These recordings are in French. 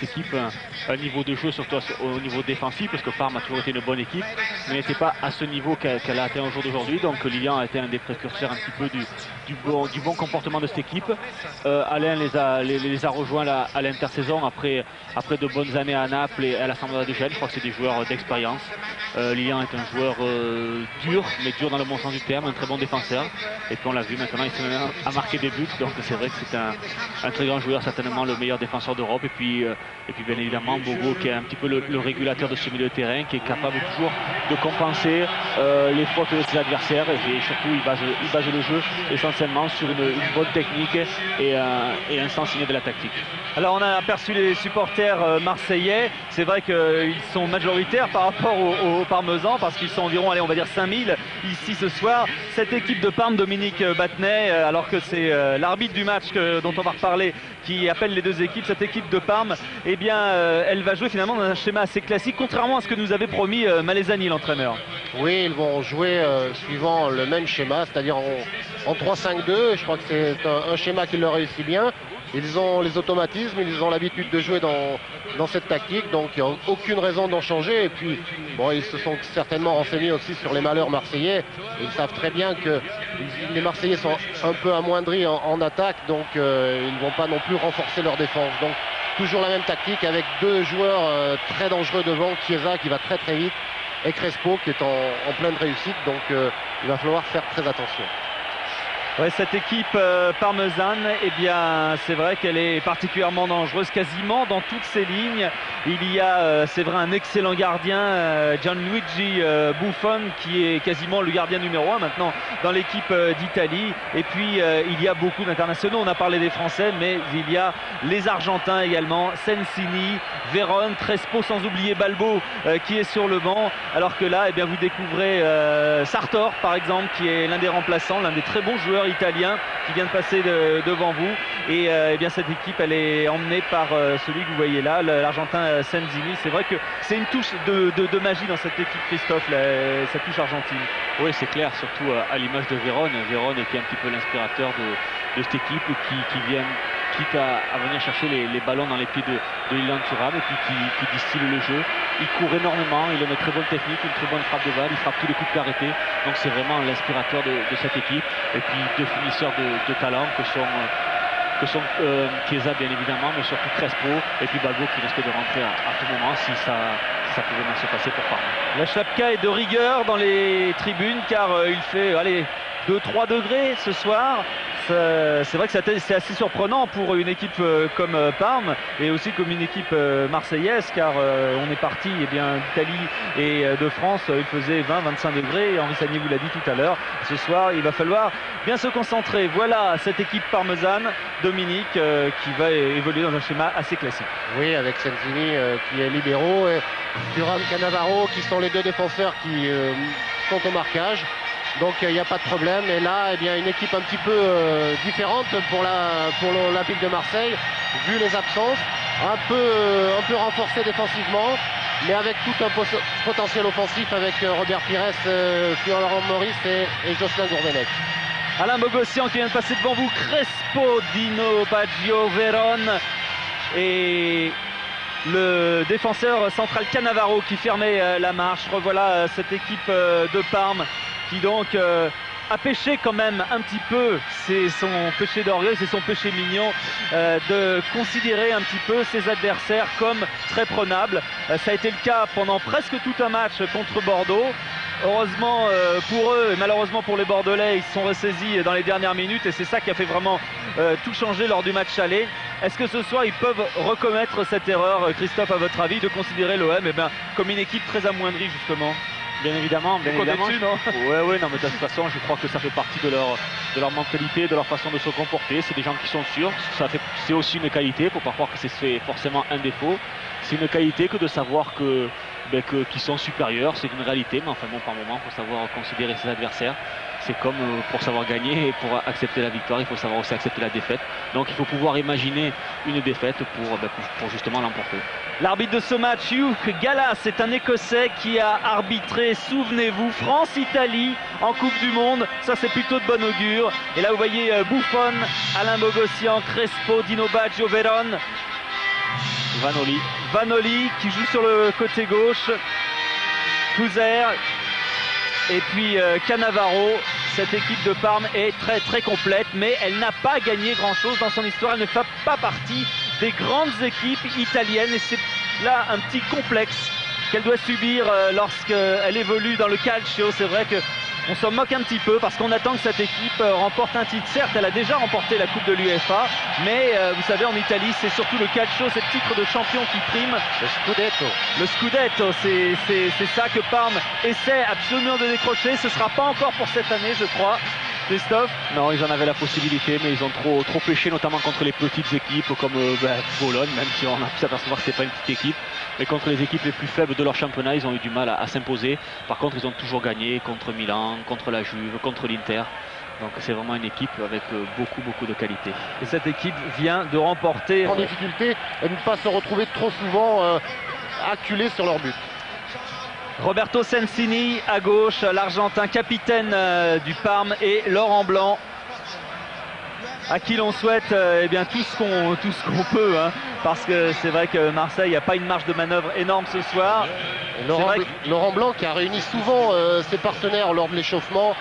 cette équipe un niveau de jeu, surtout au niveau défensif, parce que Parme a toujours été une bonne équipe, mais n'était pas à ce niveau qu'elle a atteint au jour d'aujourd'hui. Donc Lilian a été un des précurseurs un petit peu du bon comportement de cette équipe. Alain les a rejoints à l'intersaison après de bonnes années à Naples et à la Sampdoria de Gênes. Je crois que c'est des joueurs d'expérience. Lilian est un joueur dur, mais dur dans le bon sens du terme, un très bon défenseur. Et puis on l'a vu maintenant, il s'est a marqué des buts, donc c'est vrai que c'est un très grand joueur, certainement le meilleur défenseur d'Europe. Et puis bien évidemment Bobo qui est un petit peu le régulateur de ce milieu de terrain, qui est capable toujours de compenser les fautes de ses adversaires, et surtout il base le jeu essentiellement sur une bonne technique et un sens signé de la tactique. Alors on a aperçu les supporters marseillais, c'est vrai qu'ils sont majoritaires par rapport aux Parmesans, parce qu'ils sont environ, allez, on va dire 5000 ici ce soir. Cette équipe de Parme, Dominique Battenet, alors que c'est l'arbitre du match dont on va reparler qui appelle les deux équipes, cette équipe de Parme, eh bien elle va jouer finalement dans un schéma assez classique, contrairement à ce que nous avait promis Malesani, l'entraîneur. Oui, ils vont jouer suivant le même schéma, c'est-à-dire en 3-5-2. Je crois que c'est un schéma qui leur réussit bien. Ils ont les automatismes, ils ont l'habitude de jouer dans cette tactique, donc il n'y a aucune raison d'en changer. Et puis, bon, ils se sont certainement renseignés aussi sur les malheurs marseillais. Ils savent très bien que les Marseillais sont un peu amoindris en attaque, donc ils ne vont pas non plus renforcer leur défense. Donc, toujours la même tactique avec deux joueurs très dangereux devant, Chiesa qui va très très vite et Crespo qui est en pleine réussite, donc il va falloir faire très attention. Ouais, cette équipe parmesane, eh bien, c'est vrai qu'elle est particulièrement dangereuse, quasiment dans toutes ses lignes. Il y a, c'est vrai, un excellent gardien, Gianluigi Buffon, qui est quasiment le gardien numéro 1 maintenant dans l'équipe d'Italie. Et puis, il y a beaucoup d'internationaux. On a parlé des Français, mais il y a les Argentins également, Sensini, Veron, Crespo, sans oublier Balbo, qui est sur le banc. Alors que là, eh bien, vous découvrez Sartor, par exemple, qui est l'un des remplaçants, l'un des très bons joueurs italien qui vient de passer devant vous, et eh bien cette équipe elle est emmenée par celui que vous voyez là, l'Argentin Senzini. C'est vrai que c'est une touche de magie dans cette équipe, Christophe, cette touche argentine. Oui, c'est clair, surtout à l'image de Veron qui est un petit peu l'inspirateur de cette équipe, qui vient quitte à venir chercher les ballons dans les pieds de Lilian Thuram, et puis qui distille le jeu. Il court énormément, il a une très bonne technique, une très bonne frappe de balle, il frappe tous les coups de pied arrêtés, donc c'est vraiment l'inspirateur de cette équipe. Et puis deux finisseurs de talent que sont Chiesa bien évidemment, mais surtout Crespo, et puis Balbo qui risque de rentrer à tout moment si ça pouvait mal se passer pour Parme. La Chapka est de rigueur dans les tribunes, car il fait 2-3 degrés ce soir. C'est vrai que c'est assez surprenant pour une équipe comme Parme, et aussi comme une équipe marseillaise, car on est parti d'Italie et de France, il faisait 20-25 degrés, Henri Sagné vous l'a dit tout à l'heure. Ce soir il va falloir bien se concentrer. Voilà cette équipe parmesane, Dominique, qui va évoluer dans un schéma assez classique. Oui, avec Senzini qui est libéraux, et Thuram, Cannavaro qui sont les deux défenseurs qui sont au marquage. Donc il n'y a pas de problème. Et là, eh bien, une équipe un petit peu différente pour l'Olympique de Marseille, vu les absences, un peu renforcée défensivement, mais avec tout un potentiel offensif avec Robert Pires, Florent Maurice et Jocelyn Gourvenec. Alain Bogossian qui vient de passer devant vous, Crespo, Dino Baggio, Veron et le défenseur central Cannavaro qui fermait la marche. Revoilà cette équipe de Parme qui donc a péché quand même un petit peu, c'est son péché d'orgueil, c'est son péché mignon, de considérer un petit peu ses adversaires comme très prenables. Ça a été le cas pendant presque tout un match contre Bordeaux. Heureusement pour eux et malheureusement pour les Bordelais, ils se sont ressaisis dans les dernières minutes, et c'est ça qui a fait vraiment tout changer lors du match aller. Est-ce que ce soir ils peuvent recommettre cette erreur, Christophe, à votre avis, de considérer l'OM comme une équipe très amoindrie justement? Bien évidemment. Dessus, non ouais, non, mais de toute façon, je crois que ça fait partie de leur mentalité, de leur façon de se comporter. C'est des gens qui sont sûrs. C'est aussi une qualité. Il ne faut pas croire que c'est forcément un défaut. C'est une qualité que de savoir qu'ils sont supérieurs. C'est une réalité. Mais enfin bon, par moment, il faut savoir considérer ses adversaires. C'est comme pour savoir gagner et pour accepter la victoire, il faut savoir aussi accepter la défaite. Donc il faut pouvoir imaginer une défaite pour justement l'emporter. L'arbitre de ce match, Hugh Gallas, c'est un Écossais qui a arbitré, souvenez-vous, France-Italie en Coupe du Monde. Ça, c'est plutôt de bon augure. Et là, vous voyez Buffon, Alain Bogossian, Crespo, Dino Baggio, Veron. Vanoli. Vanoli qui joue sur le côté gauche. Couser. Et puis Cannavaro. Cette équipe de Parme est très très complète, mais elle n'a pas gagné grand chose dans son histoire. Elle ne fait pas partie des grandes équipes italiennes et c'est là un petit complexe qu'elle doit subir lorsqu'elle évolue dans le calcio. C'est vrai qu'on s'en moque un petit peu parce qu'on attend que cette équipe remporte un titre. Certes, elle a déjà remporté la Coupe de l'UEFA, mais vous savez, en Italie, c'est surtout le calcio, c'est le titre de champion qui prime. Le Scudetto. Le Scudetto, c'est ça que Parme essaie absolument de décrocher. Ce ne sera pas encore pour cette année, je crois. Christophe? Non, ils en avaient la possibilité, mais ils ont trop pêché, notamment contre les petites équipes comme Bologne, même si on a pu s'apercevoir que ce n'était pas une petite équipe. Mais contre les équipes les plus faibles de leur championnat, ils ont eu du mal à s'imposer. Par contre, ils ont toujours gagné contre Milan, contre la Juve, contre l'Inter. Donc c'est vraiment une équipe avec beaucoup de qualité. Et cette équipe vient de remporter... En difficulté et ne pas se retrouver trop souvent acculés sur leur but. Roberto Sensini à gauche, l'Argentin capitaine du Parme, et Laurent Blanc, à qui l'on souhaite eh bien, tout ce qu'on peut, hein, parce que c'est vrai que Marseille n'a pas une marge de manœuvre énorme ce soir. Laurent Blanc qui a réuni souvent ses partenaires lors de l'échauffement,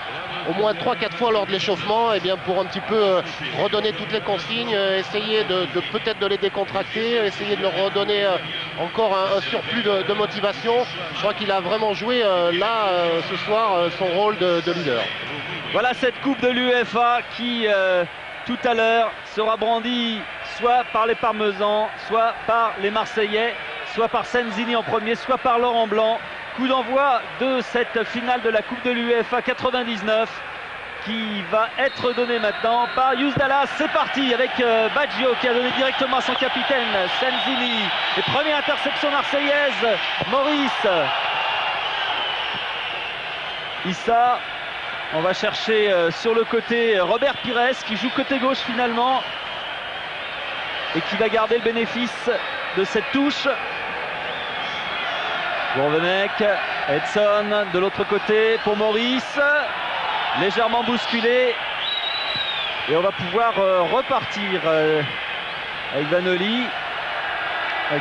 au moins 3-4 fois lors de l'échauffement, eh bien pour un petit peu redonner toutes les consignes, essayer de peut-être de les décontracter, essayer de leur redonner encore un surplus de motivation. Je crois qu'il a vraiment joué ce soir son rôle de leader. Voilà cette Coupe de l'UEFA qui tout à l'heure sera brandie soit par les Parmesans, soit par les Marseillais, soit par Sensini en premier, soit par Laurent Blanc. Coup d'envoi de cette finale de la Coupe de l'UEFA 99 qui va être donnée maintenant par Youssef Dallas. C'est parti avec Baggio qui a donné directement à son capitaine Sensini. Et première interception marseillaise, Maurice. Issa, on va chercher sur le côté Robert Pires qui joue côté gauche finalement et qui va garder le bénéfice de cette touche. Gourvenec, Edson de l'autre côté pour Maurice, légèrement bousculé, et on va pouvoir repartir avec Vanoli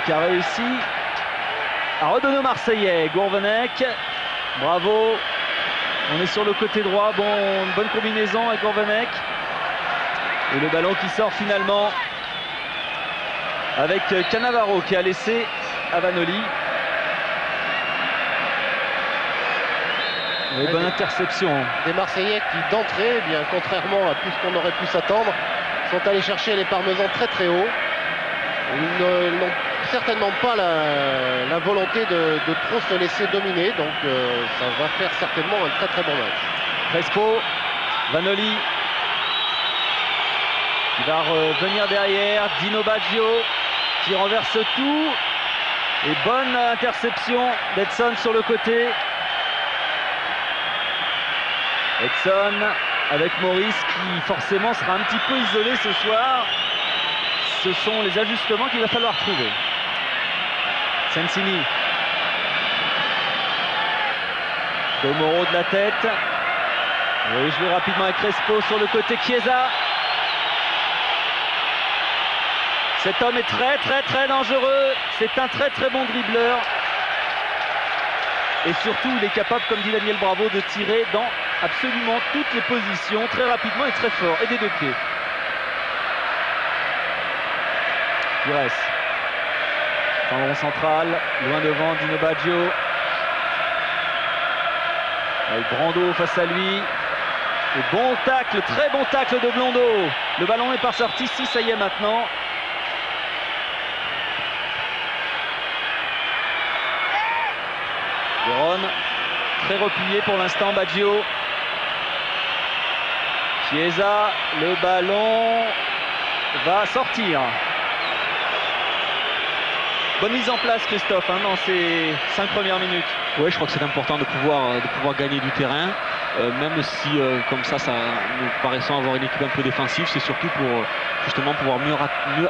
qui a réussi à redonner aux Marseillais. Gourvenec, bravo, on est sur le côté droit, bonne combinaison avec Gourvenec, et le ballon qui sort finalement avec Cannavaro qui a laissé à Vanoli. Oui, bonne interception. Des Marseillais qui d'entrée, eh bien contrairement à tout ce qu'on aurait pu s'attendre, sont allés chercher les Parmesans très haut. Ils n'ont certainement pas la volonté de trop se laisser dominer, donc ça va faire certainement un très bon match. Crespo, Vanoli qui va revenir derrière, Dino Baggio qui renverse tout, et bonne interception d'Edson sur le côté. Edson avec Maurice qui forcément sera un petit peu isolé ce soir. Ce sont les ajustements qu'il va falloir trouver. Sensini. Domoro de la tête. Oui, joué rapidement avec Crespo sur le côté. Chiesa. Cet homme est très dangereux. C'est un très bon dribbleur. Et surtout, il est capable, comme dit Daniel Bravo, de tirer dans absolument toutes les positions, très rapidement et très fort, et des deux pieds. Pires. Tendron central, loin devant Dino Baggio. Avec Brando face à lui. Et bon tacle, très bon tacle de Blondeau. Le ballon n'est pas sorti, si ça y est maintenant. Véron, très replié pour l'instant, Baggio. Chiesa, le ballon va sortir. Bonne mise en place, Christophe, hein, dans ces 5 premières minutes. Oui, je crois que c'est important de pouvoir gagner du terrain, même si comme ça nous paraissons avoir une équipe un peu défensive. C'est surtout pour justement pouvoir mieux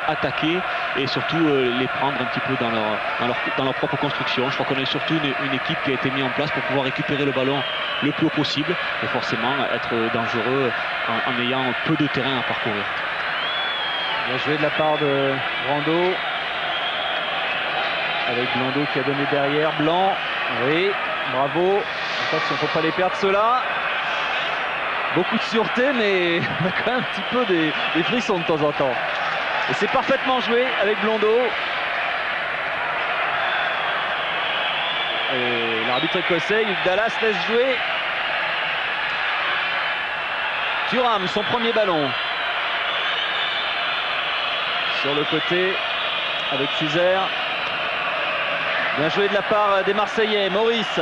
attaquer et surtout les prendre un petit peu dans leur propre construction. Je crois qu'on est surtout une équipe qui a été mise en place pour pouvoir récupérer le ballon le plus haut possible et forcément être dangereux en ayant peu de terrain à parcourir. Bien joué de la part de Brando. avec Blondeau qui a donné derrière. Blanc, oui, bravo. Attention, faut pas les perdre ceux-là. Beaucoup de sûreté, mais on a quand même un petit peu des frissons de temps en temps. Et c'est parfaitement joué avec Blondeau. Et l'arbitre écossais, Hugh Dallas, laisse jouer. Thuram, son premier ballon. Sur le côté, avec Césaire. Bien joué de la part des Marseillais. Maurice.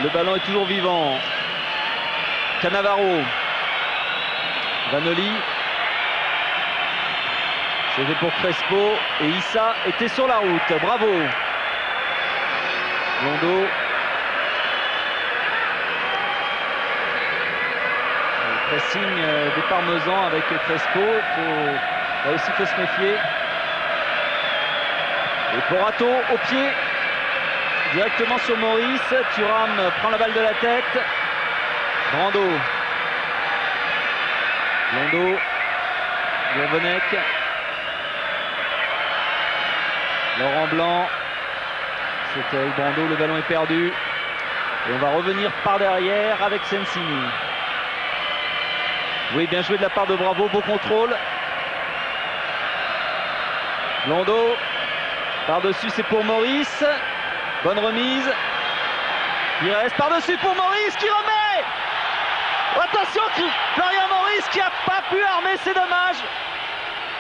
Le ballon est toujours vivant. Cannavaro. Vanoli. C'était pour Crespo. Et Issa était sur la route. Bravo. Blondeau. Le pressing des Parmesans avec Crespo. Là aussi, il faut se méfier. Et Porato au pied. Directement sur Maurice. Thuram prend la balle de la tête. Brando. Blondeau. Gourvenec. Laurent Blanc. C'était avec Brando. Le ballon est perdu. Et on va revenir par derrière avec Sensini. Oui, bien joué de la part de Bravo. Beau contrôle. Blondeau. Par-dessus, c'est pour Maurice. Bonne remise. Il reste par-dessus pour Maurice qui remet. Attention, Florian Maurice qui n'a pas pu armer, c'est dommage.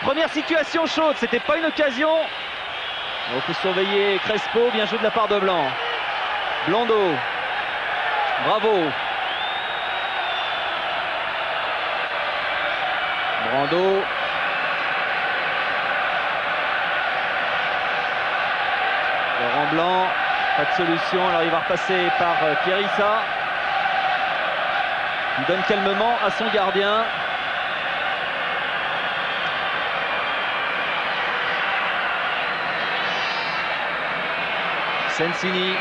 Première situation chaude, c'était pas une occasion. On peut surveiller Crespo, bien joué de la part de Blanc. Blondeau. Bravo. Brando. Laurent Blanc. Pas de solution, alors il va repasser par Pierissa. Il donne calmement à son gardien. Sensini.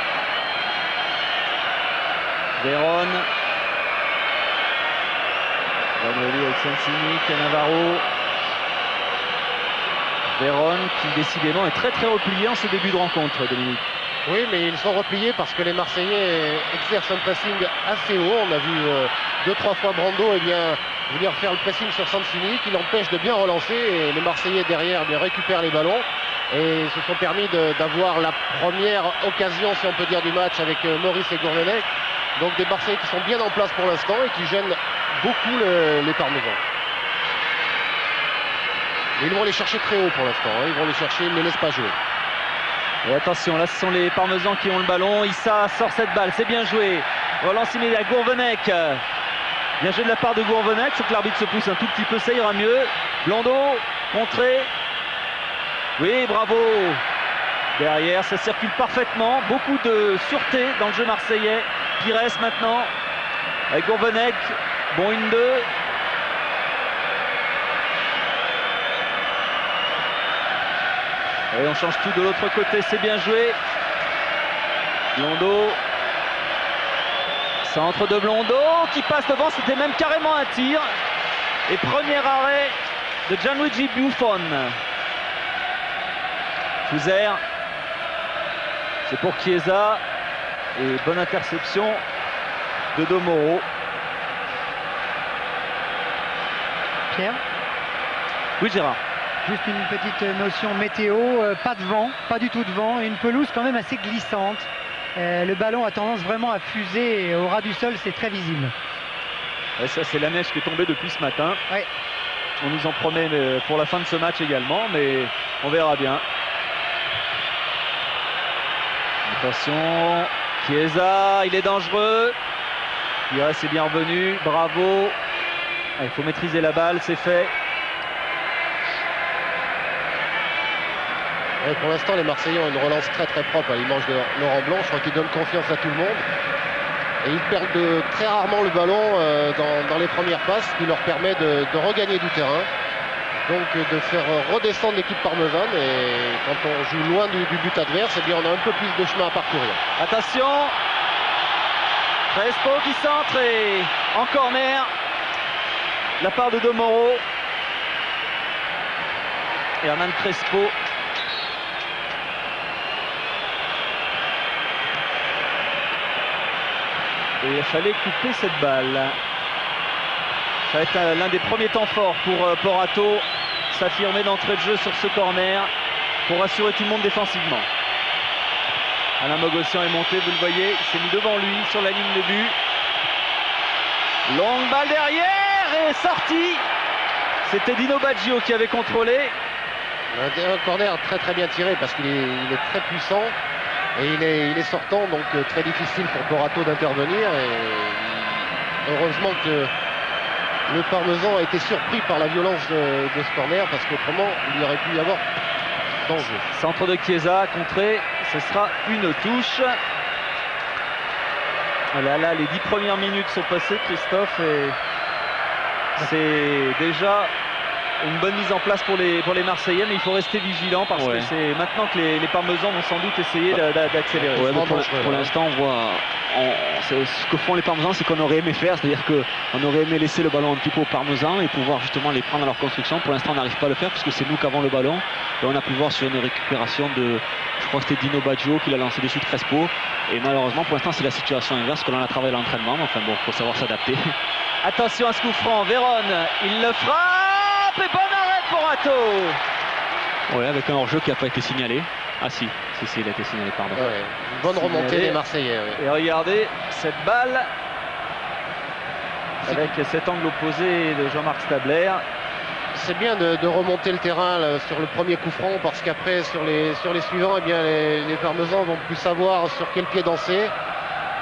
Véron. Vanoli avec Sensini, Cannavaro. Véron qui décidément est très replié en ce début de rencontre, Dominique. Oui, mais ils sont repliés parce que les Marseillais exercent un pressing assez haut. On a vu 2-3 fois Brando venir faire le pressing sur Sensini qui l'empêche de bien relancer. Et les Marseillais derrière récupèrent les ballons et se sont permis d'avoir la première occasion, si on peut dire, du match avec Maurice et Gourvenec. Donc des Marseillais qui sont bien en place pour l'instant et qui gênent beaucoup les Parmesans. Mais ils vont les chercher très haut pour l'instant. Ils vont les chercher, ils ne les laissent pas jouer. Et attention, là ce sont les Parmesans qui ont le ballon. Issa sort cette balle, c'est bien joué. Relance immédiate, Gourvenec. Bien joué de la part de Gourvenec. Il faut que l'arbitre se pousse un tout petit peu, ça ira mieux. Blondeau, contré. Oui, bravo. Derrière, ça circule parfaitement. Beaucoup de sûreté dans le jeu marseillais. Pires maintenant. Avec Gourvenec. Bon 1-2. Et on change tout de l'autre côté, c'est bien joué. Blondeau. Centre de Blondeau qui passe devant, c'était même carrément un tir. Et premier arrêt de Gianluigi Buffon. Fouzer. C'est pour Chiesa. Et bonne interception de Domoro. Pierre ? Oui, Gérard. Juste une petite notion météo, pas de vent, pas du tout de vent, et une pelouse quand même assez glissante. Le ballon a tendance vraiment à fuser et au ras du sol, c'est très visible. Et ça, c'est la neige qui est tombée depuis ce matin. Ouais. On nous en promet pour la fin de ce match également, mais on verra bien. Attention, Chiesa, il est dangereux. Pires est bien revenu, bravo. Il faut maîtriser la balle, c'est fait. Et pour l'instant, les Marseillais ont une relance très propre à l'image de Laurent Blanc. Je crois qu'ils donnent confiance à tout le monde. Et ils perdent très rarement le ballon dans les premières passes, ce qui leur permet de regagner du terrain. Donc de faire redescendre l'équipe parmesane. Et quand on joue loin du but adverse, eh bien, on a un peu plus de chemin à parcourir. Attention, Crespo qui centre et en corner, la part de Domoro. Hernan Crespo. Et il fallait couper cette balle. Ça va être l'un des premiers temps forts pour Porato. S'affirmer d'entrée de jeu sur ce corner pour assurer tout le monde défensivement. Alain Mogossian est monté, vous le voyez, il s'est mis devant lui sur la ligne de but. Longue balle derrière et sortie. C'était Dino Baggio qui avait contrôlé. Un corner très bien tiré parce qu'il est très puissant et il est sortant, donc très difficile pour Porato d'intervenir. Et heureusement que le Parmesan a été surpris par la violence de ce corner parce qu'autrement il y aurait pu y avoir danger. Centre de Chiesa, contré, ce sera une touche. Là, les 10 premières minutes sont passées, Christophe, et c'est déjà une bonne mise en place pour les Marseillais, mais il faut rester vigilant parce que c'est maintenant que les Parmesans vont sans doute essayer d'accélérer. Ouais, pour l'instant, on voit ce que font les Parmesans, c'est qu'on aurait aimé faire, c'est-à-dire qu'on aurait aimé laisser le ballon un petit peu aux Parmesans et pouvoir justement les prendre dans leur construction. Pour l'instant, on n'arrive pas à le faire puisque c'est nous qui avons le ballon. Et on a pu voir sur une récupération de, je crois que c'était Dino Baggio qui l'a lancé dessus de Crespo. Et malheureusement, pour l'instant, c'est la situation inverse que l'on a travaillé à l'entraînement. Enfin bon, il faut savoir s'adapter. Attention à ce coup franc, Vérone, il le frappe et bon arrêt pour Porato. Oui, avec un hors-jeu qui n'a pas été signalé. Ah si, il a été signalé, pardon. Ouais, une bonne remontée des Marseillais. Ouais. Et regardez cette balle avec cet angle opposé de Jean-Marc Stabler. C'est bien de remonter le terrain là, sur le premier coup franc parce qu'après sur les suivants, eh bien, les Parmesans vont plus savoir sur quel pied danser,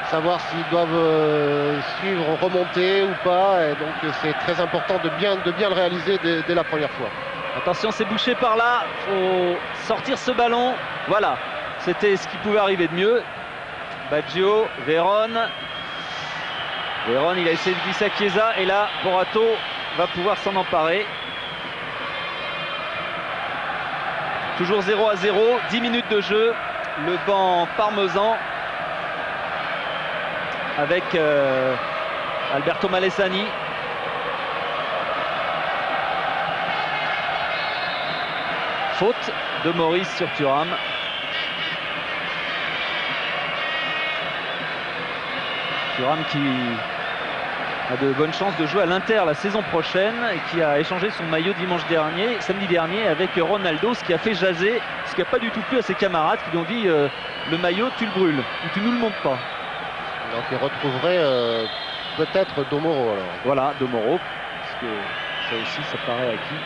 savoir s'ils doivent suivre, remonter ou pas. Et donc c'est très important de bien le réaliser dès la première fois. Attention, c'est bouché par là, faut sortir ce ballon. Voilà, c'était ce qui pouvait arriver de mieux. Baggio, Vérone, il a essayé de glisser à Chiesa et là Porato va pouvoir s'en emparer. Toujours 0-0, 10 minutes de jeu, le banc parmesan avec Alberto Malesani. Faute de Maurice sur Thuram. Thuram qui a de bonnes chances de jouer à l'Inter la saison prochaine et qui a échangé son maillot samedi dernier avec Ronaldo, ce qui a fait jaser, ce qui n'a pas du tout plu à ses camarades qui lui ont dit le maillot tu le brûles ou tu nous le montres pas. Donc il retrouverait peut-être Domoro alors. Voilà, Domoro, parce que ça aussi ça paraît acquis.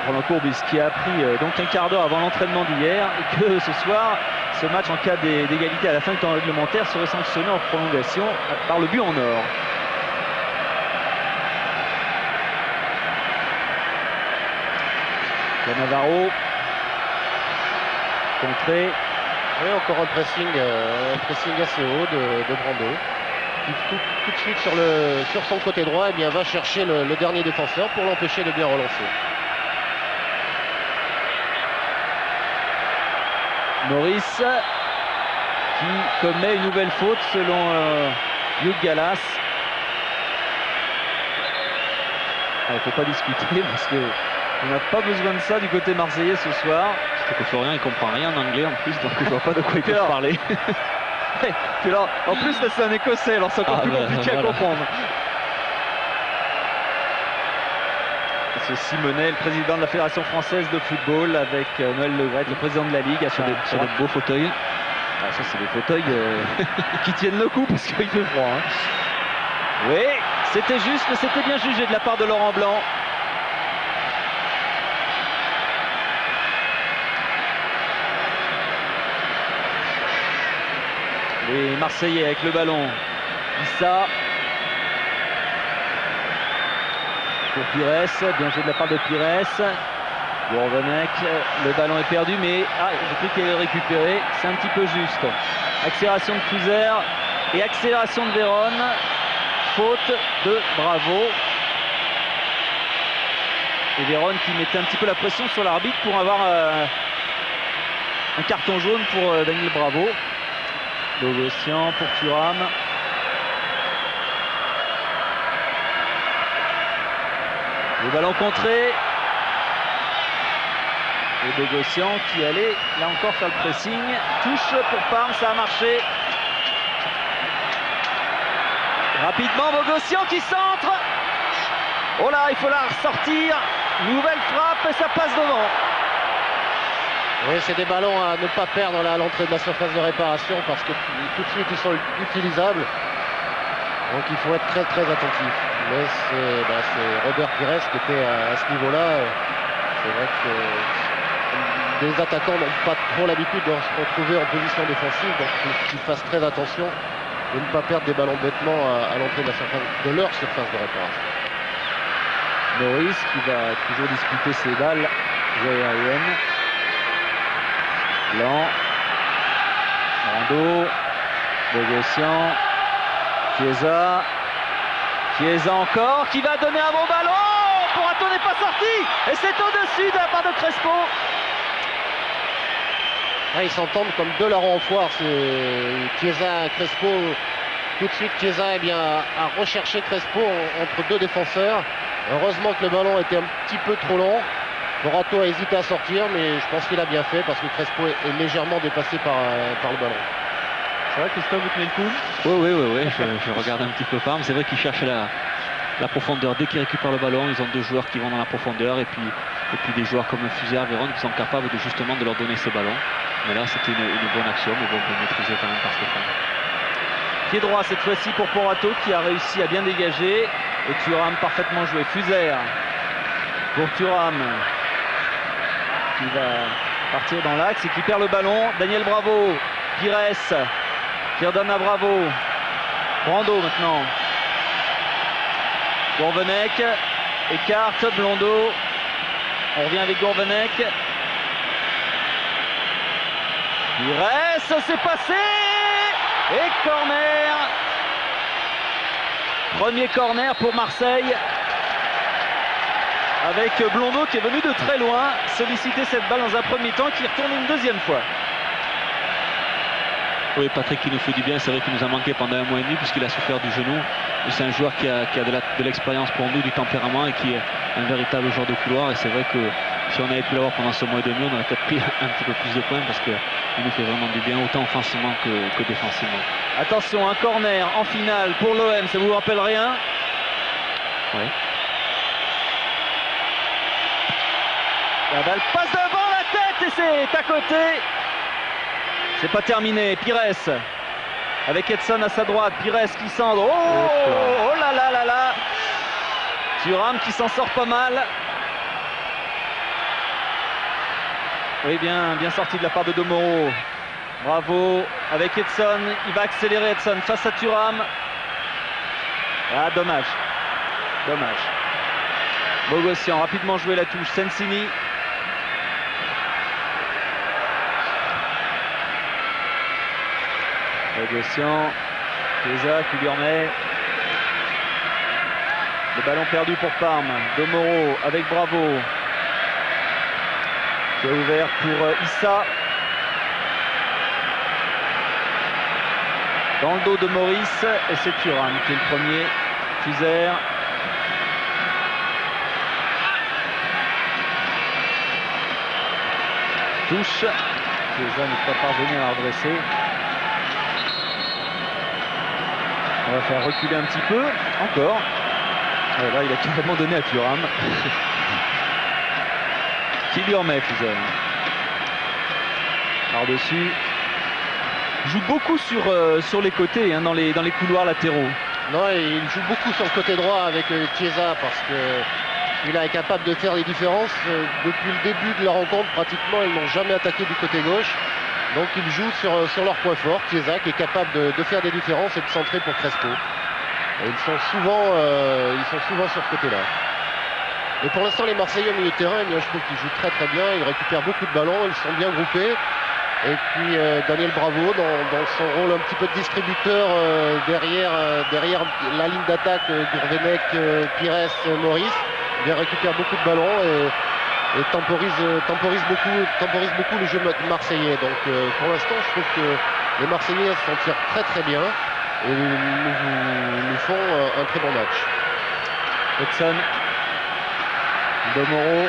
Roland Courbis qui a appris donc un quart d'heure avant l'entraînement d'hier et que ce soir ce match en cas d'égalité à la fin du temps réglementaire serait sanctionné en prolongation par le but en or. Cannavaro contré. Oui, encore un pressing assez haut de Brando. Tout de suite sur son côté droit, eh bien, va chercher le dernier défenseur pour l'empêcher de bien relancer. Maurice qui commet une nouvelle faute selon Hugh Gallas. Il ne faut pas discuter parce qu'on n'a pas besoin de ça du côté marseillais ce soir. Surtout que Florian il comprend rien en anglais en plus, donc je ne vois pas de quoi il peut parler. Puis là, en plus là c'est un écossais, alors c'est encore plus compliqué à comprendre. C'est Simonet, le président de la Fédération française de football, avec Noël Le Graët, le président de la Ligue, sur des beaux fauteuils. Ah, ça, c'est des fauteuils qui tiennent le coup parce qu'il fait froid. Hein. Oui, c'était juste, mais c'était bien jugé de la part de Laurent Blanc. Les Marseillais avec le ballon. Issa. Pour Pires, bien joué de la part de Pires. Gourvenec, le ballon est perdu, mais j'ai cru qu'il allait récupérer. C'est un petit peu juste. Accélération de Fuser et accélération de Vérone. Faute de Bravo. Et Vérone qui mettait un petit peu la pression sur l'arbitre pour avoir un carton jaune pour Daniel Bravo. Bogossian pour Thuram. Le ballon contré. Et Bogossian qui allait là encore faire le pressing. Touche pour Parme, ça a marché. Rapidement Bogossian qui centre. Oh là, il faut la ressortir. Nouvelle frappe et ça passe devant. Oui, c'est des ballons à ne pas perdre là, à l'entrée de la surface de réparation parce que tout de suite ils sont utilisables. Donc il faut être très très attentif. Mais c'est Robert Pires qui était à ce niveau-là. C'est vrai que les attaquants n'ont pas trop l'habitude de se retrouver en position défensive, donc il faut qu'ils fassent très attention de ne pas perdre des ballons bêtement à l'entrée de leur surface de réparation. Maurice qui va toujours disputer ses balles aériennes. Blanc, Brando, Bogossian, Chiesa encore qui va donner un bon ballon. Porato n'est pas sorti et c'est au-dessus de la part de Crespo. Ils s'entendent comme deux larrons en foire, c'est Chiesa, Crespo. Tout de suite, Chiesa a recherché Crespo entre deux défenseurs. Heureusement que le ballon était un petit peu trop long. Porato a hésité à sortir, mais je pense qu'il a bien fait parce que Crespo est légèrement dépassé par le ballon. C'est vrai, Christophe, vous tenez le coup? Oui, je regarde un petit peu Parme. C'est vrai qu'il cherche la profondeur. Dès qu'ils récupèrent le ballon, ils ont deux joueurs qui vont dans la profondeur et puis des joueurs comme Fusère, Véron qui sont capables de leur donner ces ballons. Mais là, c'était une bonne action, mais bon, maîtrisé quand même par Stéphane. Pied droit cette fois-ci pour Porato qui a réussi à bien dégager. Et Thuram parfaitement joué. Fusère pour Thuram qui va partir dans l'axe et qui perd le ballon. Daniel Bravo, Pires qui redonne à Bravo. Brando maintenant. Gourvenec écarte Blondeau. On revient avec Gourvenec. Pires, c'est passé. Et corner. Premier corner pour Marseille. Avec Blondeau qui est venu de très loin solliciter cette balle dans un premier temps qui retourne une deuxième fois. Oui, Patrick qui nous fait du bien, c'est vrai qu'il nous a manqué pendant un mois et demi puisqu'il a souffert du genou. C'est un joueur qui a de l'expérience pour nous, du tempérament et qui est un véritable joueur de couloir. Et c'est vrai que si on avait pu l'avoir pendant ce mois et demi, on aurait peut-être pris un petit peu plus de points parce qu'il nous fait vraiment du bien, autant offensivement que défensivement. Attention, un corner en finale pour l'OM, ça vous rappelle rien? Oui. La balle passe devant la tête et c'est à côté. C'est pas terminé. Pires avec Edson à sa droite. Pires qui centre. Oh là là là là. Thuram qui s'en sort pas mal. Oui, bien sorti de la part de Domoro. Bravo avec Edson. Il va accélérer Edson face à Thuram. Ah, dommage. Bogossian rapidement joué la touche. Sensini. Bogossian, Chiesa qui lui remet. Le ballon perdu pour Parme. Domoro avec Bravo. Qui a ouvert pour Issa. Dans le dos de Maurice. Et c'est Thuram qui est le premier. Fusère. Touche. Chiesa n'est pas parvenu à redresser. On va faire reculer un petit peu, encore. Et là, il a carrément donné à Thuram. Qui lui remet, Fusère. Par-dessus. Il joue beaucoup sur les côtés, dans les couloirs latéraux. Non, il joue beaucoup sur le côté droit avec Chiesa parce qu'il est capable de faire les différences. Depuis le début de la rencontre, pratiquement, ils n'ont jamais attaqué du côté gauche. Donc ils jouent sur leur point fort. Chiesa qui est capable de faire des différences et de centrer pour Crespo. Et ils sont souvent sur ce côté-là. Et pour l'instant, les Marseillais au milieu de terrain, je trouve qu'ils jouent très très bien. Ils récupèrent beaucoup de ballons, ils sont bien groupés. Et puis Daniel Bravo dans son rôle un petit peu de distributeur derrière la ligne d'attaque, Gourvenec, Pires, Maurice, bien récupère beaucoup de ballons et temporise beaucoup le jeu marseillais. Donc pour l'instant, je trouve que les Marseillais s'en tirent très très bien et nous font un très bon match. Edson Domoro.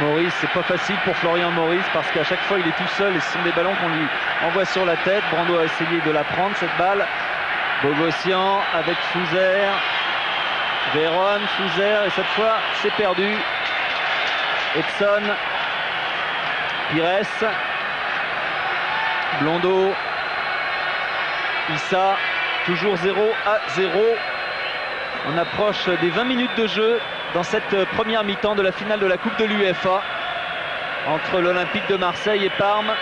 Maurice, c'est pas facile pour Florian Maurice parce qu'à chaque fois il est tout seul et ce sont des ballons qu'on lui envoie sur la tête. Brando a essayé de la prendre cette balle. Bogossian avec Fouzer. Véron, Fouzer et cette fois c'est perdu. Edson. Pires. Blondeau. Issa. Toujours 0-0. On approche des 20 minutes de jeu dans cette première mi-temps de la finale de la Coupe de l'UEFA entre l'Olympique de Marseille et Parme.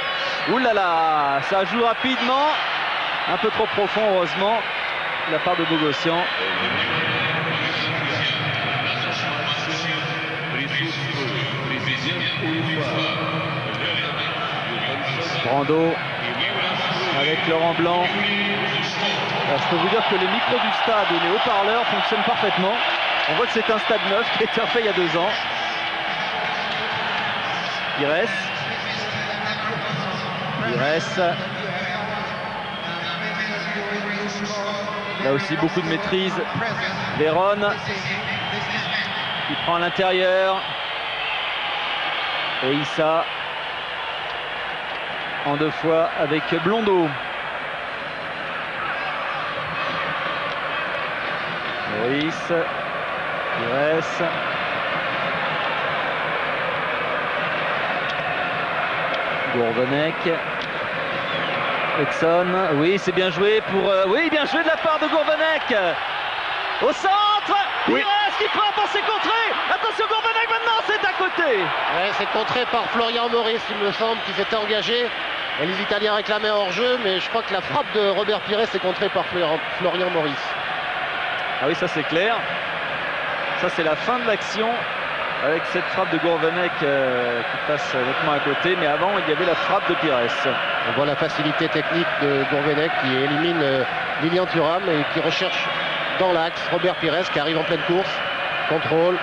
Ouh là là, ça joue rapidement, un peu trop profond heureusement de la part de Bogossian. Brando avec Laurent Blanc. Alors, je peux vous dire que les micros du stade et les haut-parleurs fonctionnent parfaitement. On voit que c'est un stade neuf qui a été refait il y a 2 ans. Pires. Là aussi beaucoup de maîtrise. Véron qui prend à l'intérieur. Et Issa en 2 fois avec Blondeau. Maurice. Pires. Gourvenec. Edson. Oui, c'est bien joué pour. Oui, bien joué de la part de Gourvenec. Au centre. Pires qui frappe en ses contrées. Attention, Gourvenec maintenant, c'est à côté. Ouais, c'est contré par Florian Maurice, il me semble, qui s'était engagé. Et les Italiens réclamaient hors-jeu, mais je crois que la frappe de Robert Pires est contrée par Florian Maurice. Ah oui, ça c'est clair. Ça c'est la fin de l'action avec cette frappe de Gourvenec qui passe nettement à côté. Mais avant, il y avait la frappe de Pires. On voit la facilité technique de Gourvenec qui élimine Lilian Thuram et qui recherche dans l'axe Robert Pires qui arrive en pleine course. Contrôle.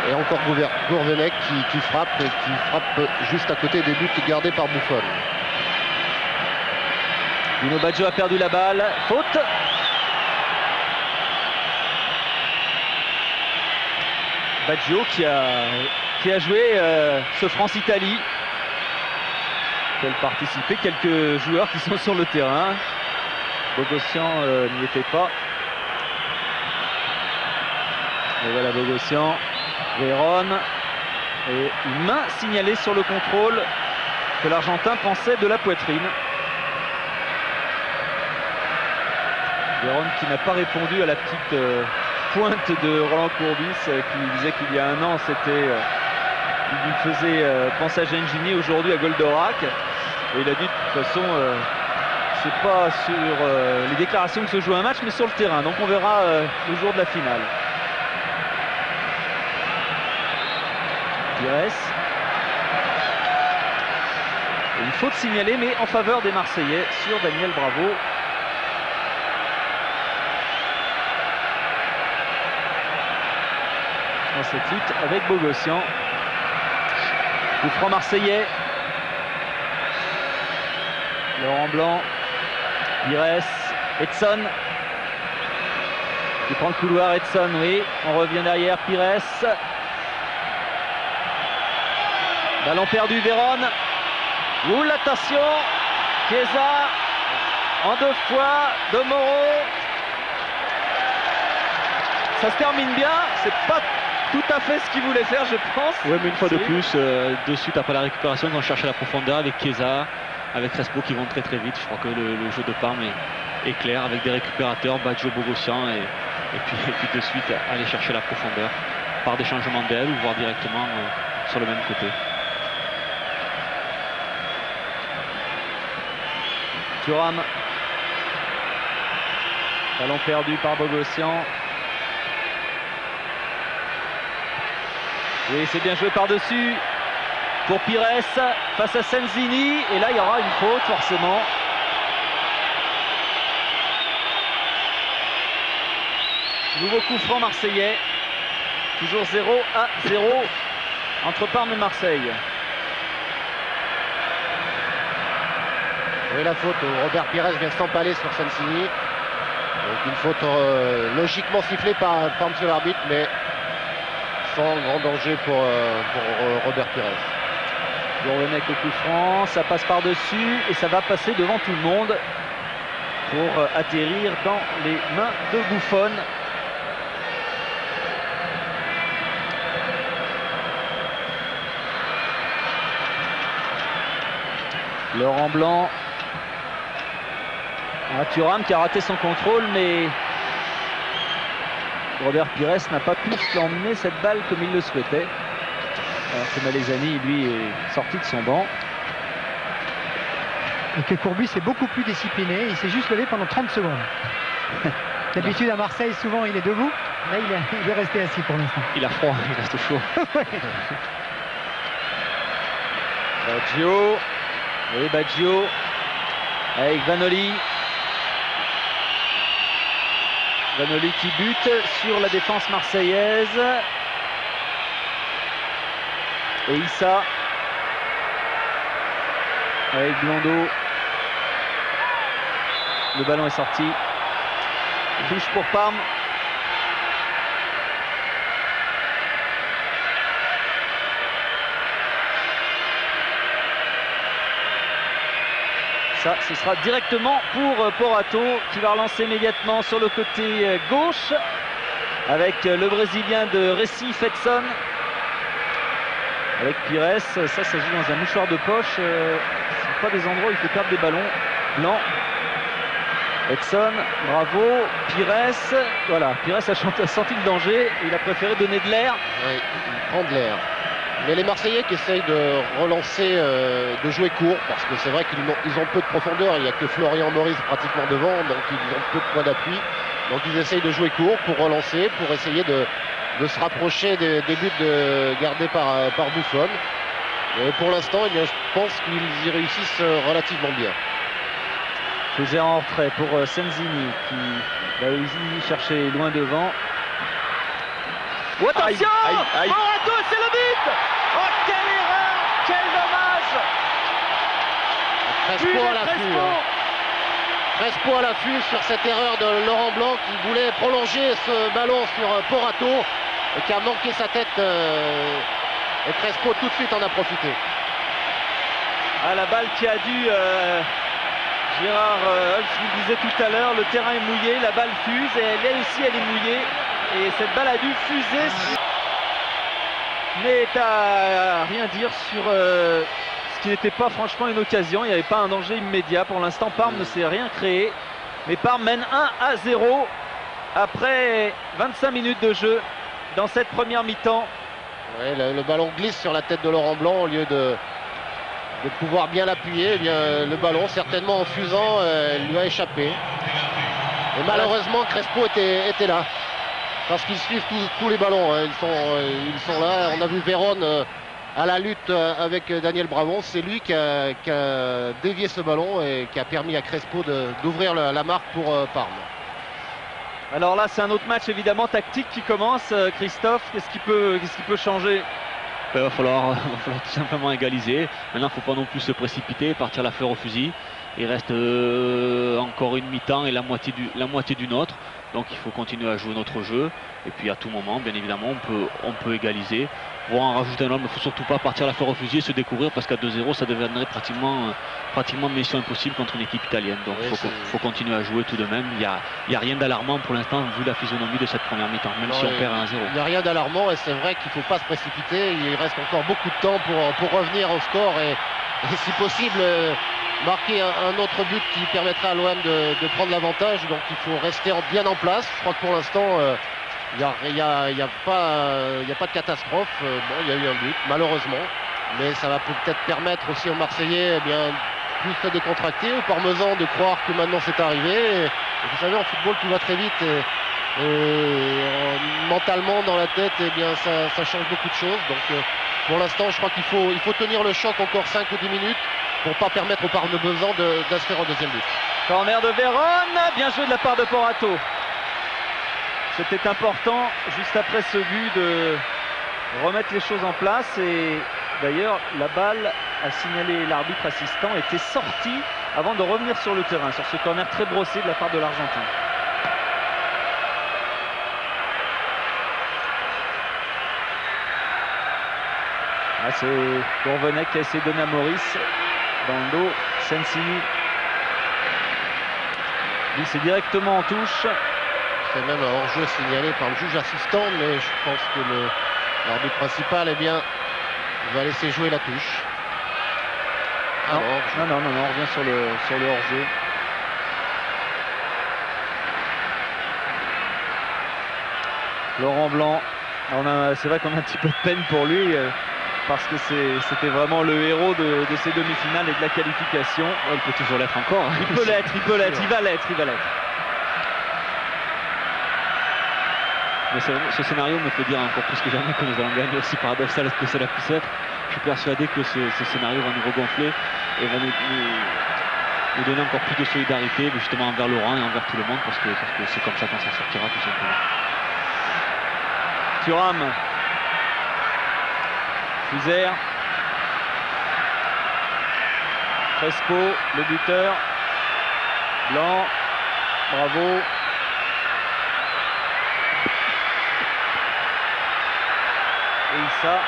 Et encore Gourvenec qui frappe juste à côté des buts gardés par Buffon. Dino Baggio a perdu la balle. Faute. Baggio qui a joué ce France-Italie. Quel participer, quelques joueurs qui sont sur le terrain. Bogossian n'y était pas. Et voilà Bogossian. Véron. Et une main signalée sur le contrôle que l'Argentin pensait de la poitrine. Véron qui n'a pas répondu à la petite pointe de Roland Courbis qui disait qu'il y a 1 an il lui faisait penser à Gengini, aujourd'hui à Goldorak. Et il a dit de toute façon c'est pas sur les déclarations que se joue un match mais sur le terrain. Donc on verra le jour de la finale. Pires. Une faute signalée mais en faveur des Marseillais sur Daniel Bravo. Dans cette lutte avec Bogossian. Coup franc marseillais. Laurent Blanc. Pires. Edson. Il prend le couloir, Edson, oui. On revient derrière, Pires. Ballon perdu, Véron. Ouh, attention. Chiesa. En 2 fois. Domoro. Ça se termine bien. C'est pas tout à fait ce qu'il voulait faire, je pense. Oui, mais une fois de plus, de suite après la récupération, ils vont chercher la profondeur avec Chiesa, avec Crespo qui vont très très vite. Je crois que le jeu de Parme est clair avec des récupérateurs, Baggio, Bogossian et puis de suite aller chercher la profondeur par des changements d'aile ou voire directement sur le même côté. Thuram. Ballon perdu par Bogossian. Oui, c'est bien joué par-dessus pour Pires face à Senzini. Et là, il y aura une faute, forcément. Nouveau coup franc marseillais. Toujours 0-0 entre Parme et Marseille. Oui, la faute. Robert Pires vient s'empaler sur Senzini. Donc une faute logiquement sifflée par monsieur l'arbitre, mais sans grand danger pour Robert Pires. Gourvenec au coup franc, ça passe par-dessus et ça va passer devant tout le monde pour atterrir dans les mains de Buffon. Laurent Blanc. Thuram qui a raté son contrôle, mais Robert Pires n'a pas pu l'emmener cette balle comme il le souhaitait. Alors que Malesani, lui, est sorti de son banc. Et que Courbis est beaucoup plus discipliné. Il s'est juste levé pendant 30 secondes. D'habitude à Marseille, souvent il est debout. Là, il est resté assis pour l'instant. Il a froid, il reste chaud. Baggio. Oui, Baggio. Avec Vanoli. Vanoli qui bute sur la défense marseillaise. Et Issa. Avec Blondeau. Le ballon est sorti. Touche pour Parme. Ça, ce sera directement pour Porato qui va relancer immédiatement sur le côté gauche avec le Brésilien de Recife, Edson. Avec Pires, ça joue dans un mouchoir de poche. Ce ne sont pas des endroits où il faut perdre des ballons. Blanc. Edson, bravo. Pires, voilà, Pires a senti le danger et il a préféré donner de l'air. Oui, prendre de l'air. Mais les Marseillais qui essayent de relancer, de jouer court, parce que c'est vrai qu'ils ont peu de profondeur, il n'y a que Florian Maurice pratiquement devant, donc ils ont peu de points d'appui. Donc ils essayent de jouer court pour relancer, pour essayer de se rapprocher des buts gardés par Buffon. Et pour l'instant, eh je pense qu'ils y réussissent relativement bien. Fusée en retrait pour Senzini qui va aussi chercher loin devant. Oh, attention, Porato, c'est le but. Oh, quelle erreur, quel dommage. Crespo à l'affût sur cette erreur de Laurent Blanc qui voulait prolonger ce ballon sur Porato et qui a manqué sa tête. Et Crespo tout de suite en a profité. La balle qui a dû... Gérard, je vous le disais tout à l'heure, le terrain est mouillé, la balle fuse et elle aussi elle est mouillée. Et cette balle a dû fuser. Mais à rien dire sur ce qui n'était pas franchement une occasion. Il n'y avait pas un danger immédiat. Pour l'instant, Parme ne s'est rien créé. Mais Parme mène 1-0 après 25 minutes de jeu dans cette première mi-temps. Ouais, le ballon glisse sur la tête de Laurent Blanc au lieu de pouvoir bien l'appuyer. Eh bien, le ballon, certainement en fusant, lui a échappé. Et malheureusement, Crespo était là. Parce qu'ils suivent tous les ballons. Hein. Ils sont là. On a vu Vérone à la lutte avec Daniel Bravon. C'est lui qui a dévié ce ballon et qui a permis à Crespo d'ouvrir la marque pour Parme. Alors là, c'est un autre match évidemment tactique qui commence. Christophe, qu'est-ce qui peut changer? Il va falloir tout simplement égaliser. Maintenant, il ne faut pas non plus se précipiter, partir la fleur au fusil. Il reste encore une mi-temps et la moitié d'une autre. Donc il faut continuer à jouer notre jeu. Et puis à tout moment, bien évidemment, on peut égaliser. Voire en rajouter un homme, il ne faut surtout pas partir la fleur au fusil et se découvrir parce qu'à 2-0, ça deviendrait pratiquement mission impossible contre une équipe italienne. Donc il faut continuer à jouer tout de même. Il n'y a rien d'alarmant pour l'instant vu la physionomie de cette première mi-temps, même si on perd 1-0. Il n'y a rien d'alarmant et c'est vrai qu'il ne faut pas se précipiter. Il reste encore beaucoup de temps pour revenir au score et si possible marquer un autre but qui permettra à l'OM de prendre l'avantage. Donc il faut rester bien en place. Je crois que pour l'instant il n'y a pas de catastrophe. Bon, il y a eu un but malheureusement, mais ça va peut-être permettre aussi aux Marseillais plus se décontracter, aux Parmesans de croire que maintenant c'est arrivé. Et vous savez, en football tout va très vite et mentalement dans la tête, eh bien ça change beaucoup de choses. Donc pour l'instant, je crois qu'il faut tenir le choc encore 5 ou 10 minutes pour ne pas permettre aux Parmesans d'inscrire un deuxième but. Corner de Vérone, bien joué de la part de Porato. C'était important juste après ce but de remettre les choses en place et d'ailleurs la balle, a signalé l'arbitre assistant, était sortie avant de revenir sur le terrain sur ce corner très brossé de la part de l'Argentin. Ah, c'est Gourvenec qui a essayé de donner à Maurice dans le dos. Sensini. Lui, c'est directement en touche. C'est même un hors-jeu signalé par le juge assistant, mais je pense que l'arbitre principal, eh bien, va laisser jouer la touche. Non, on revient sur le hors-jeu. Laurent Blanc, c'est vrai qu'on a un petit peu de peine pour lui parce que c'était vraiment le héros de ces demi-finales et de la qualification. Il peut toujours l'être encore. Il peut l'être, il va l'être. Mais ce scénario me fait dire encore plus que jamais que nous allons gagner, aussi paradoxal que cela puisse être. Je suis persuadé que ce scénario va nous regonfler et va nous donner encore plus de solidarité, justement envers Laurent et envers tout le monde, parce que c'est comme ça qu'on s'en sortira tout simplement. Thuram, Fuser, Crespo, le buteur, Blanc, bravo. Et Issa,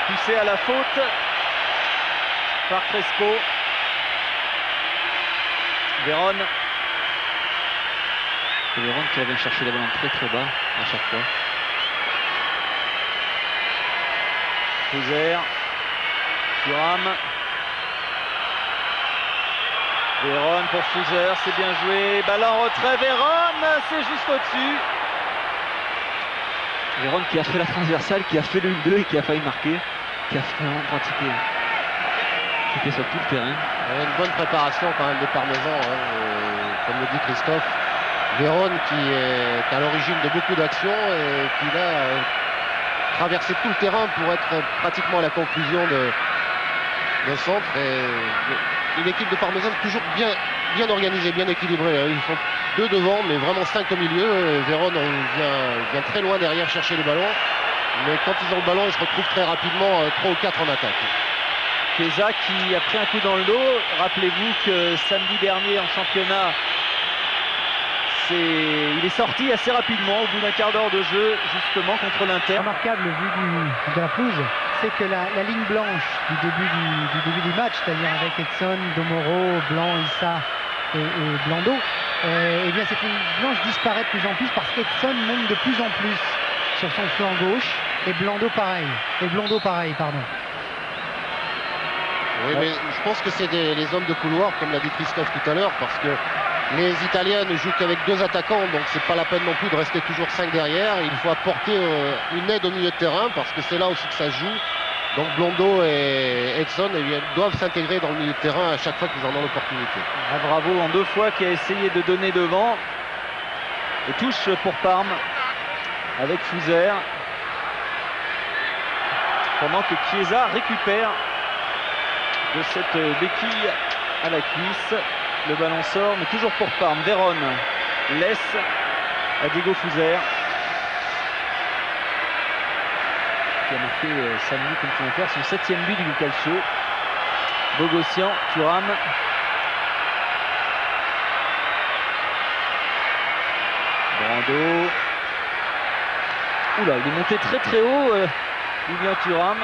poussé à la faute par Crespo. Véron. Véron qui vient chercher la balle très très bas à chaque fois. Fuser, Thuram, Véron pour Fuser, c'est bien joué, balle en retrait, Véron, c'est juste au-dessus. Véron qui a fait la transversale, qui a fait le 1-2 et qui a failli marquer, qui a vraiment pratiqué. C'était sur tout le terrain. Une bonne préparation quand même des Parmesans, comme le dit Christophe. Véron qui est à l'origine de beaucoup d'actions et qui là traversé tout le terrain pour être pratiquement à la conclusion de centre. Et une équipe de Parmesan toujours bien organisée, bien équilibrée. Ils font 2 devant, mais vraiment 5 au milieu. Véron vient très loin derrière chercher le ballon. Mais quand ils ont le ballon, ils se retrouvent très rapidement 3 ou 4 en attaque. Chiesa qui a pris un coup dans le dos. Rappelez-vous que samedi dernier en championnat, il est sorti assez rapidement au bout d'un quart d'heure de jeu, justement contre l'Inter. Remarquable vu de la pelouse, c'est que la ligne blanche du début du match, c'est-à-dire avec Edson, Domoro, Blanc, Issa et Blando, eh bien cette ligne blanche disparaît de plus en plus parce qu'Edson monte de plus en plus sur son flanc gauche et Blando pareil, pardon. Oui, mais je pense que c'est les hommes de couloir, comme l'a dit Christophe tout à l'heure, parce que les Italiens ne jouent qu'avec 2 attaquants, donc c'est pas la peine non plus de rester toujours 5 derrière. Il faut apporter une aide au milieu de terrain, parce que c'est là aussi que ça se joue. Donc Blando et Edson doivent s'intégrer dans le milieu de terrain à chaque fois qu'ils en ont l'opportunité. Ah, bravo en 2 fois qui a essayé de donner devant. Et touche pour Parme avec Fuser. Pendant que Chiesa récupère de cette béquille à la cuisse. Le ballon sort, mais toujours pour Parme. Véron laisse à Diego Fuser, qui a marqué samedi contre l'Inter son 7e but du Calcio. Bogossian, Thuram. Brando. Oula, il est monté très très haut, Lilian Thuram.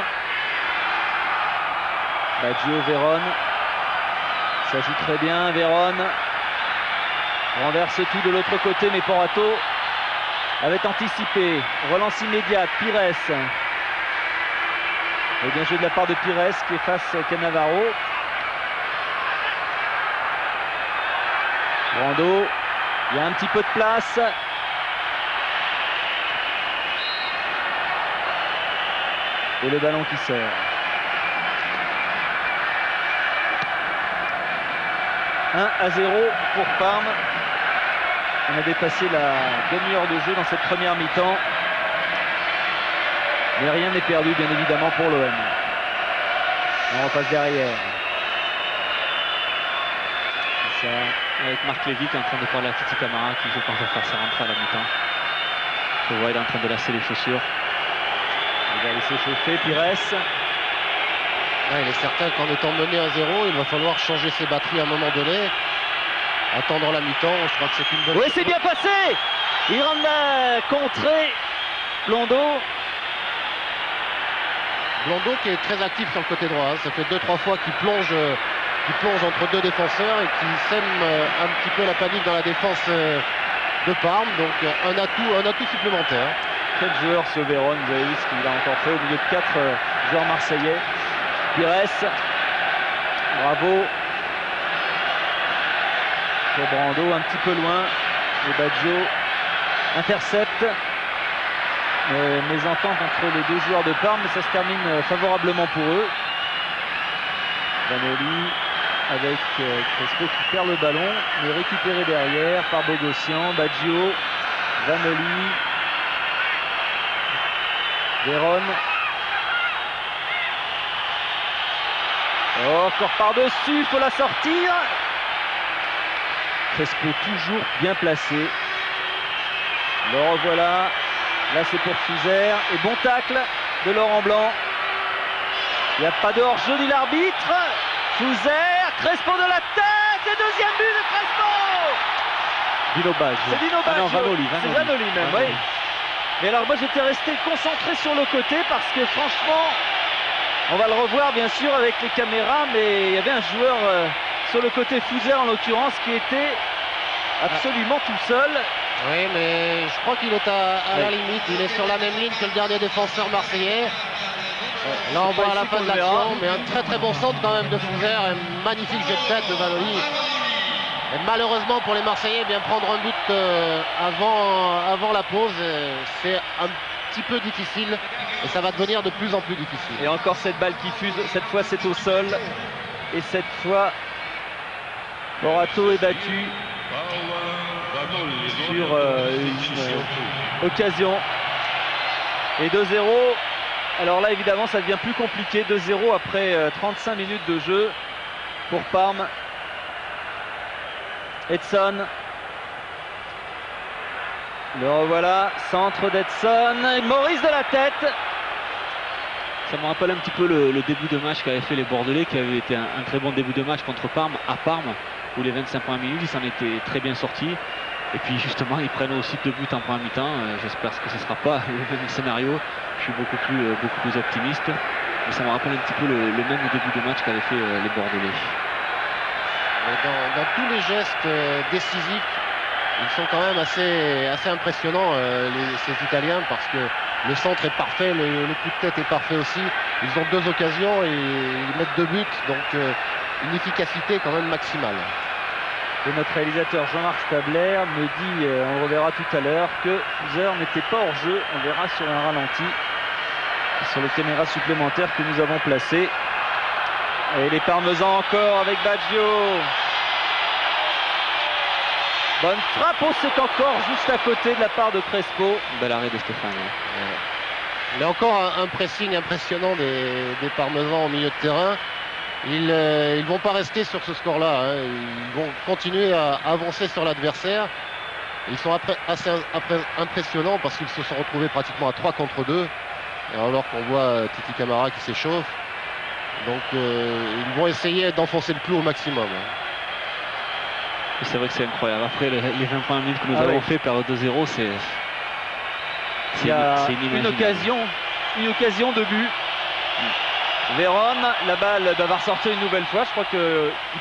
Baggio, Véron. Ça joue très bien, Véron renverse tout de l'autre côté, mais Porato avait anticipé. Relance immédiate, Pires. Et bien joué de la part de Pires qui efface Cannavaro. Brando, il y a un petit peu de place. Et le ballon qui sort. « 1-0 pour Parme. On a dépassé la demi-heure de jeu dans cette première mi-temps. Mais rien n'est perdu, bien évidemment, pour l'OM. On repasse derrière. Ça, avec Marc Lévy qui est en train de parler à Titi Camara, qui je pense va faire sa rentrée à la mi-temps. Je vois, il est en train de lasser les chaussures. Il va laisser chauffer Pires. Il est certain qu'en étant mené à 0, il va falloir changer ses batteries à un moment donné. Attendre la mi-temps, je crois que c'est une bonne... Oui, c'est bien passé. Iranda contré. Blando. Blondeau qui est très actif sur le côté droit. Hein. Ça fait 2-3 fois qu'il plonge entre deux défenseurs et qui sème un petit peu la panique dans la défense de Parme. Donc un atout supplémentaire. Quel joueur ce Véron, vous avez vu ce qu'il a encore fait au milieu de 4 joueurs marseillais. Pires, bravo. Pour Brando, un petit peu loin. Et Baggio intercepte. Mésentente entre les deux joueurs de Parme, mais ça se termine favorablement pour eux. Vanoli avec Crespo qui perd le ballon, mais récupéré derrière par Bogossian, Baggio, Vanoli, Véron. Oh, encore par-dessus, il faut la sortir. Crespo toujours bien placé. Le revoilà. Là c'est pour Fusère. Et bon tacle de Laurent Blanc. Il n'y a pas de hors-jeu dit l'arbitre. Fusère, Crespo de la tête. Et deuxième but de Crespo. Dino Baggio. C'est Dino Baggio. Ah non, Vanoli. C'est Vanoli même, oui. Mais alors moi j'étais resté concentré sur le côté parce que franchement, on va le revoir bien sûr avec les caméras, mais il y avait un joueur sur le côté Fusère en l'occurrence qui était absolument tout seul. Oui, mais je crois qu'il est à la limite. Il est sur la même ligne que le dernier défenseur marseillais. Là, on voit à la fin de l'action, mais un très très bon centre quand même de Fusère. Un magnifique jet de tête de Vanoli. Et malheureusement pour les Marseillais, eh bien prendre un but avant la pause, c'est un petit peu difficile. Et ça va devenir de plus en plus difficile. Et encore cette balle qui fuse. Cette fois, c'est au sol. Et cette fois, Morato est battu sur une occasion. Et 2-0. Alors là évidemment ça devient plus compliqué. 2-0 après 35 minutes de jeu pour Parme. Edson. Le revoilà. Centre d'Edson. Maurice de la tête. Ça me rappelle un petit peu le début de match qu'avaient fait les Bordelais, qui avait été un très bon début de match contre Parme, à Parme, où les 25 premières minutes, ils s'en étaient très bien sortis. Et puis justement, ils prennent aussi 2 buts en première mi-temps. J'espère que ce ne sera pas le même scénario. Je suis beaucoup plus optimiste. Mais ça me rappelle un petit peu le même début de match qu'avaient fait les Bordelais. Dans tous les gestes décisifs, ils sont quand même assez impressionnants, ces Italiens, parce que le centre est parfait, le coup de tête est parfait aussi. Ils ont 2 occasions et ils mettent 2 buts, donc une efficacité quand même maximale. Et notre réalisateur Jean-Marc Stabler me dit, on le reverra tout à l'heure, que Fuseur n'était pas hors jeu. On verra sur un ralenti, sur les caméras supplémentaires que nous avons placées. Et les Parmesans encore avec Baggio. Bonne frappe au sec encore juste à côté de la part de Crespo. Bel arrêt de Stéphane. Il y a encore un pressing impressionnant des Parmesans au milieu de terrain. Ils vont pas rester sur ce score-là. Hein. Ils vont continuer à avancer sur l'adversaire. Ils sont assez impressionnants parce qu'ils se sont retrouvés pratiquement à 3 contre 2. Alors qu'on voit Titi Camara qui s'échauffe. Donc ils vont essayer d'enfoncer le clou au maximum. Hein. C'est vrai que c'est incroyable. Après les 20 premières minutes que nous avons fait, perdre 2-0, c'est une occasion de but. Véron, la balle va ressortir une nouvelle fois. Je crois qu'il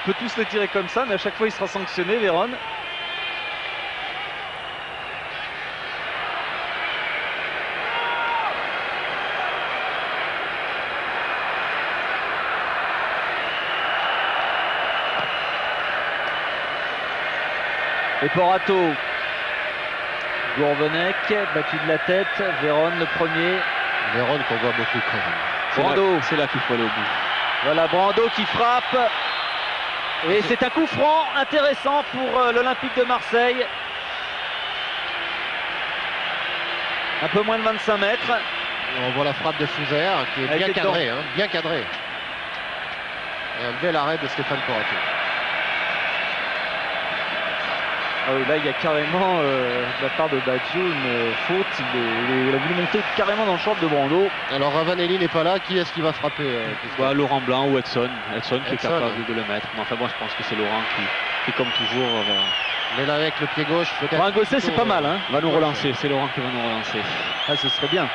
peut tous les tirer comme ça, mais à chaque fois il sera sanctionné, Véron. Et Porato, Gourvenec, battu de la tête, Véron le premier. Véron qu'on voit beaucoup quand même. Brando. C'est là qu'il faut aller au bout. Voilà Brando qui frappe. Et c'est un coup franc intéressant pour l'Olympique de Marseille. Un peu moins de 25 mètres. Et on voit la frappe de Fusère qui est bien cadrée. Hein, bien cadrée. Et un bel arrêt de Stéphane Porato. Ah oui, là il y a carrément de la part de Baggio une faute. Il a voulu monter carrément dans le short de Brando. Alors Ravanelli n'est pas là, qui est-ce qui va frapper Laurent Blanc ou Edson qui est capable de le mettre. Mais enfin moi je pense que c'est Laurent qui comme toujours mais là avec le pied gauche peut-être. Laurent Gosset c'est pas mal hein. Va nous relancer, c'est Laurent qui va nous relancer. Ah ce serait bien.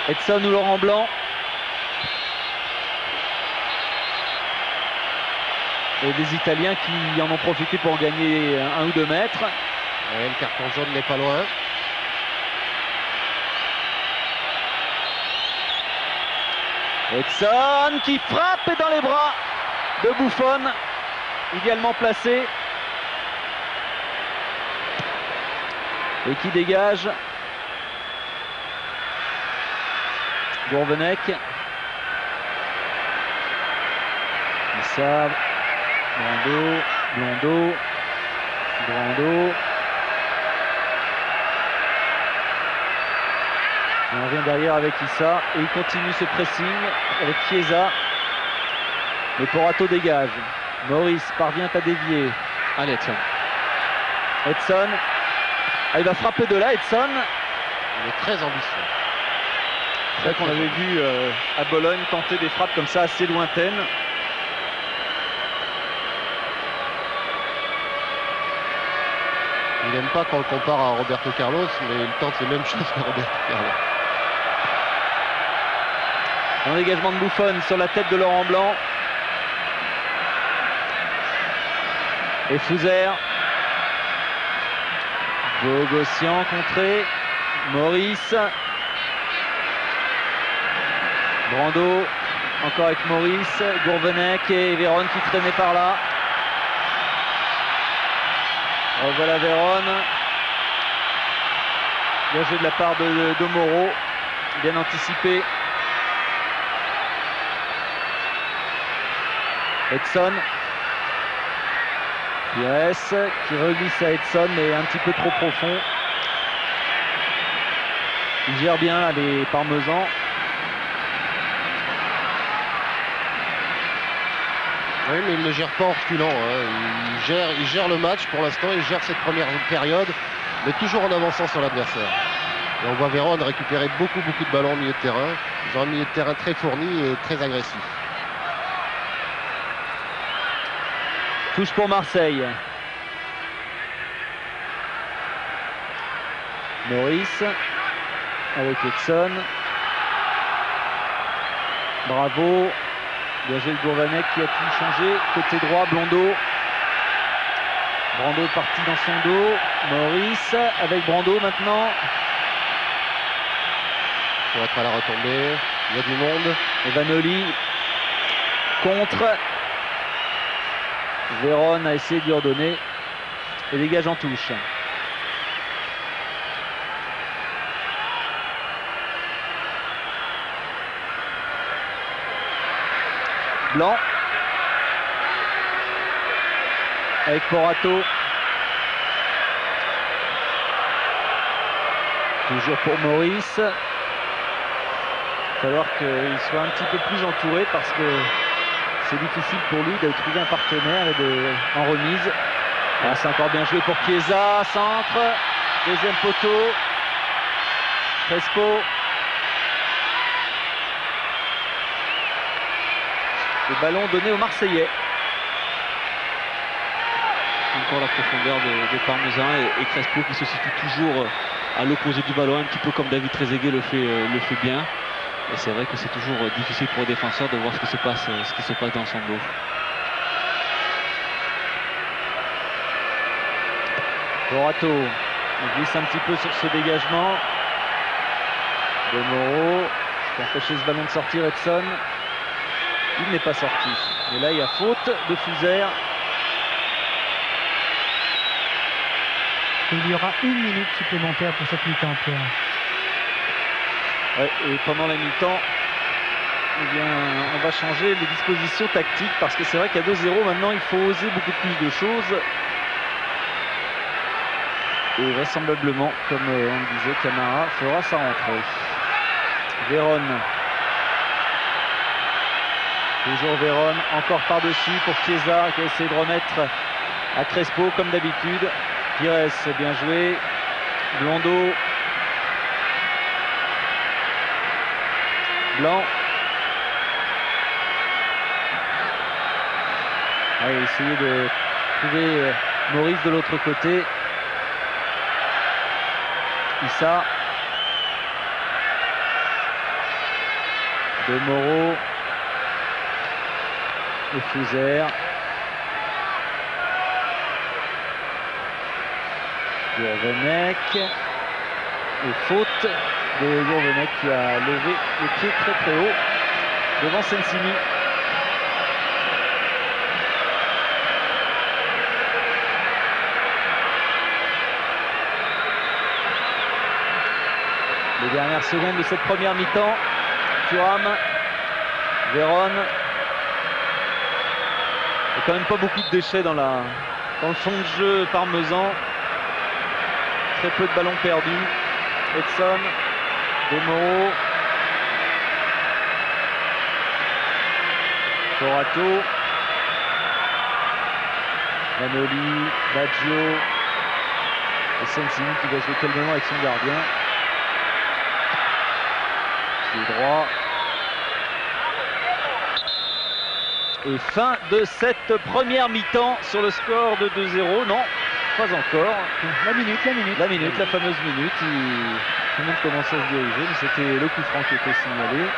Edson ou Laurent Blanc. Et des Italiens qui en ont profité pour gagner 1 ou 2 mètres. Ouais, le carton jaune n'est pas loin. Edson qui frappe dans les bras de Buffon, idéalement placé. Et qui dégage. Gourvenec. Issa. Blondeau. On revient derrière avec Issa et il continue ce pressing avec Chiesa. Mais Porato dégage. Maurice parvient à dévier. Allez, Edson. Ah, il va frapper de là, Edson. Il est très ambitieux. C'est vrai qu'on avait vu à Bologne tenter des frappes comme ça assez lointaines. Il n'aime pas quand on le compare à Roberto Carlos, mais il tente les mêmes choses que Roberto Carlos. Un dégagement de Buffon sur la tête de Laurent Blanc. Et Fouzer. Bogossian contré. Maurice. Brando. Encore avec Maurice. Gourvenec et Véron qui traînait par là. Revoilà Véron. Bien joué de la part de Moreau. Bien anticipé. Edson. Pires qui reglisse à Edson mais un petit peu trop profond. Il gère bien là, les Parmesans. Oui, mais il ne gère pas en reculant. Hein. Il gère le match pour l'instant, il gère cette première période, mais toujours en avançant sur l'adversaire. Et on voit Véron récupérer beaucoup de ballons au milieu de terrain. Ils ont un milieu de terrain très fourni et très agressif. Touche pour Marseille. Maurice avec Edson. Bravo. Bien joué le Gourvenec qui a tout changé. Côté droit, Blondeau. Brando est parti dans son dos. Maurice avec Brando maintenant. Pour être à la retombée. Il y a du monde. Evanoli contre. Véron a essayé de lui redonner et dégage en touche. Blanc avec Porato. Toujours pour Maurice. Il va falloir qu'il soit un petit peu plus entouré parce que c'est difficile pour lui de trouver un partenaire et en remise. Ah, c'est encore bien joué pour Chiesa. Centre. Deuxième poteau. Crespo. Le ballon donné aux Marseillais. Encore la profondeur de Parmesan et Crespo qui se situe toujours à l'opposé du ballon, un petit peu comme David Trezeguet le fait bien. Et c'est vrai que c'est toujours difficile pour le défenseur de voir ce qui se passe dans son dos. Porato, il glisse un petit peu sur ce dégagement. De Moreau, qui a empêché ce ballon de sortir. Edson, il n'est pas sorti. Et là, il y a faute de Fouzer. Et il y aura 1 minute supplémentaire pour cette mi-temps, Pierre. Ouais, et pendant la mi-temps, eh bien, on va changer les dispositions tactiques parce que c'est vrai qu'à 2-0 maintenant il faut oser beaucoup plus de choses. Et vraisemblablement, comme on le disait, Camara fera sa rentrée. Véron. Toujours Véron, encore par-dessus pour Chiesa qui a essayé de remettre à Crespo comme d'habitude. Pires, bien joué. Blondeau. Blanc. Allez, essayer de trouver Maurice de l'autre côté. Issa. De Moro et Fouzer. Gourvenec et faute de Gourvenec qui a levé le pied très très haut devant Sensini. Les dernières secondes de cette première mi-temps. Thuram, Vérone. Il n'y a quand même pas beaucoup de déchets dans le fond de jeu parmesan. Très peu de ballons perdus. Edson, De Moro, Corato, Vanoli, Baggio et Sensini qui va jouer calmement avec son gardien. Pied droit. Et fin de cette première mi-temps sur le score de 2-0. Non, pas encore. La minute. La fameuse minute. Tout le monde commençait à se diriger, mais c'était le coup franc qui était signalé.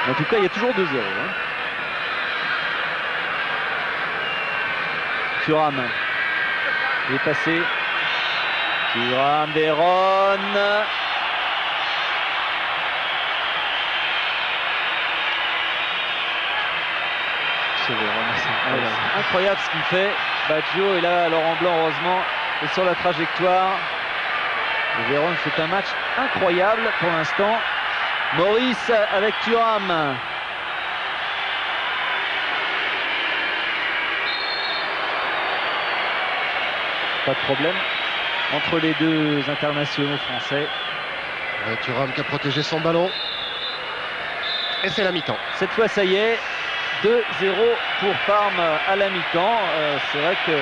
En tout cas, il y a toujours 2-0. Hein. Thuram est passé. Thuram, Vérone. Incroyable ce qu'il fait. Baggio est là, Laurent Blanc heureusement est sur la trajectoire. Et Vérone fait un match incroyable pour l'instant. Maurice avec Thuram. Pas de problème entre les deux internationaux français. Thuram qui a protégé son ballon. Et c'est la mi-temps. Cette fois ça y est. 2-0 pour Parme à la mi-temps. C'est vrai que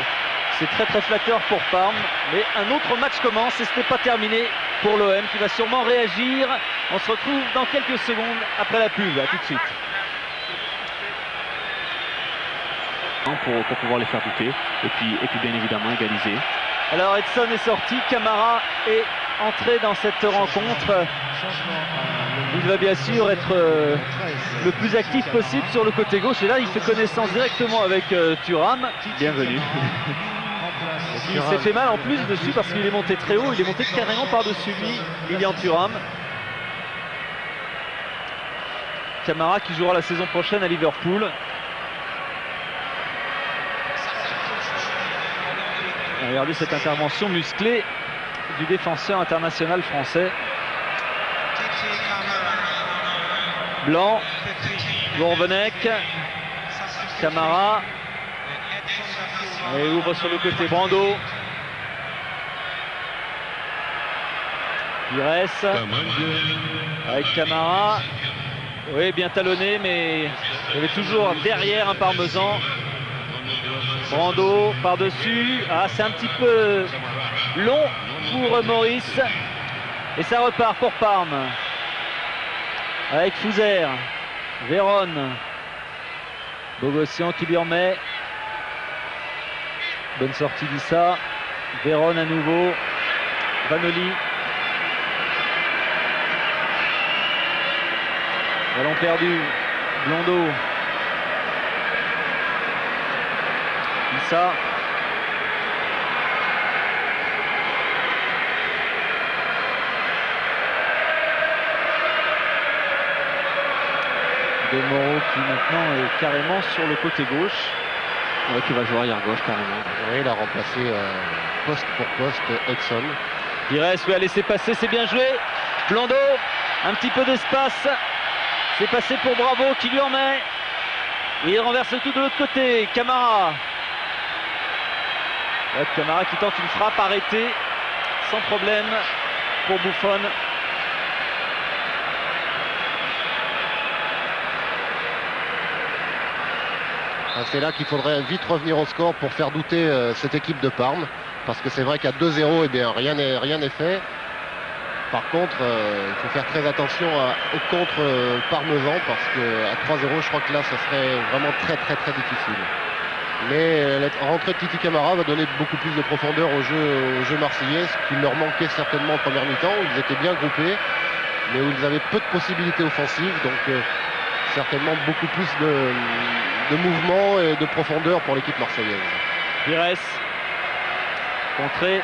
c'est très très flatteur pour Parme. Mais un autre match commence et ce n'est pas terminé pour l'OM qui va sûrement réagir. On se retrouve dans quelques secondes après la pub. À tout de suite. Pour pouvoir les faire douter et puis bien évidemment égaliser. Alors Edson est sorti, Camara est entré dans cette rencontre. Il va bien sûr être le plus actif possible sur le côté gauche et là il fait connaissance directement avec Thuram. Bienvenue. Il s'est fait mal en plus dessus parce qu'il est monté très haut, il est monté carrément par-dessus lui, Lilian Thuram. Camara qui jouera la saison prochaine à Liverpool. Regardez cette intervention musclée du défenseur international français. Blanc, Gourvenec, Camara. Et ouvre sur le côté Brando. Pires avec Camara. Oui, bien talonné, mais il y avait toujours derrière un Parmesan. Brando par-dessus. Ah, c'est un petit peu long pour Maurice. Et ça repart pour Parme. Avec Fouzer. Vérone. Bogossian qui lui remet. Bonne sortie d'Issa. Vérone à nouveau. Vanoli. Ballon perdu. Blondeau. Issa. De Moro qui maintenant est carrément sur le côté gauche. Ouais, qui va jouer arrière gauche carrément. Oui, il a remplacé poste pour poste Edson. Pires lui a laissé passer, c'est bien joué. Blondeau, un petit peu d'espace. C'est passé pour Bravo qui lui en met. Et il renverse le tout de l'autre côté. Camara. Ouais, Camara qui tente une frappe arrêtée sans problème pour Buffon. C'est là qu'il faudrait vite revenir au score pour faire douter cette équipe de Parme. Parce que c'est vrai qu'à 2-0, eh bien, rien n'est fait. Par contre, il faut faire très attention au contre parmesan parce qu'à 3-0, je crois que là, ça serait vraiment très difficile. Mais la rentrée de Titi Camara va donner beaucoup plus de profondeur au jeu marseillais, ce qui leur manquait certainement en première mi-temps. Ils étaient bien groupés. mais où ils avaient peu de possibilités offensives. Donc certainement beaucoup plus de mouvement et de profondeur pour l'équipe marseillaise. Pires, contré.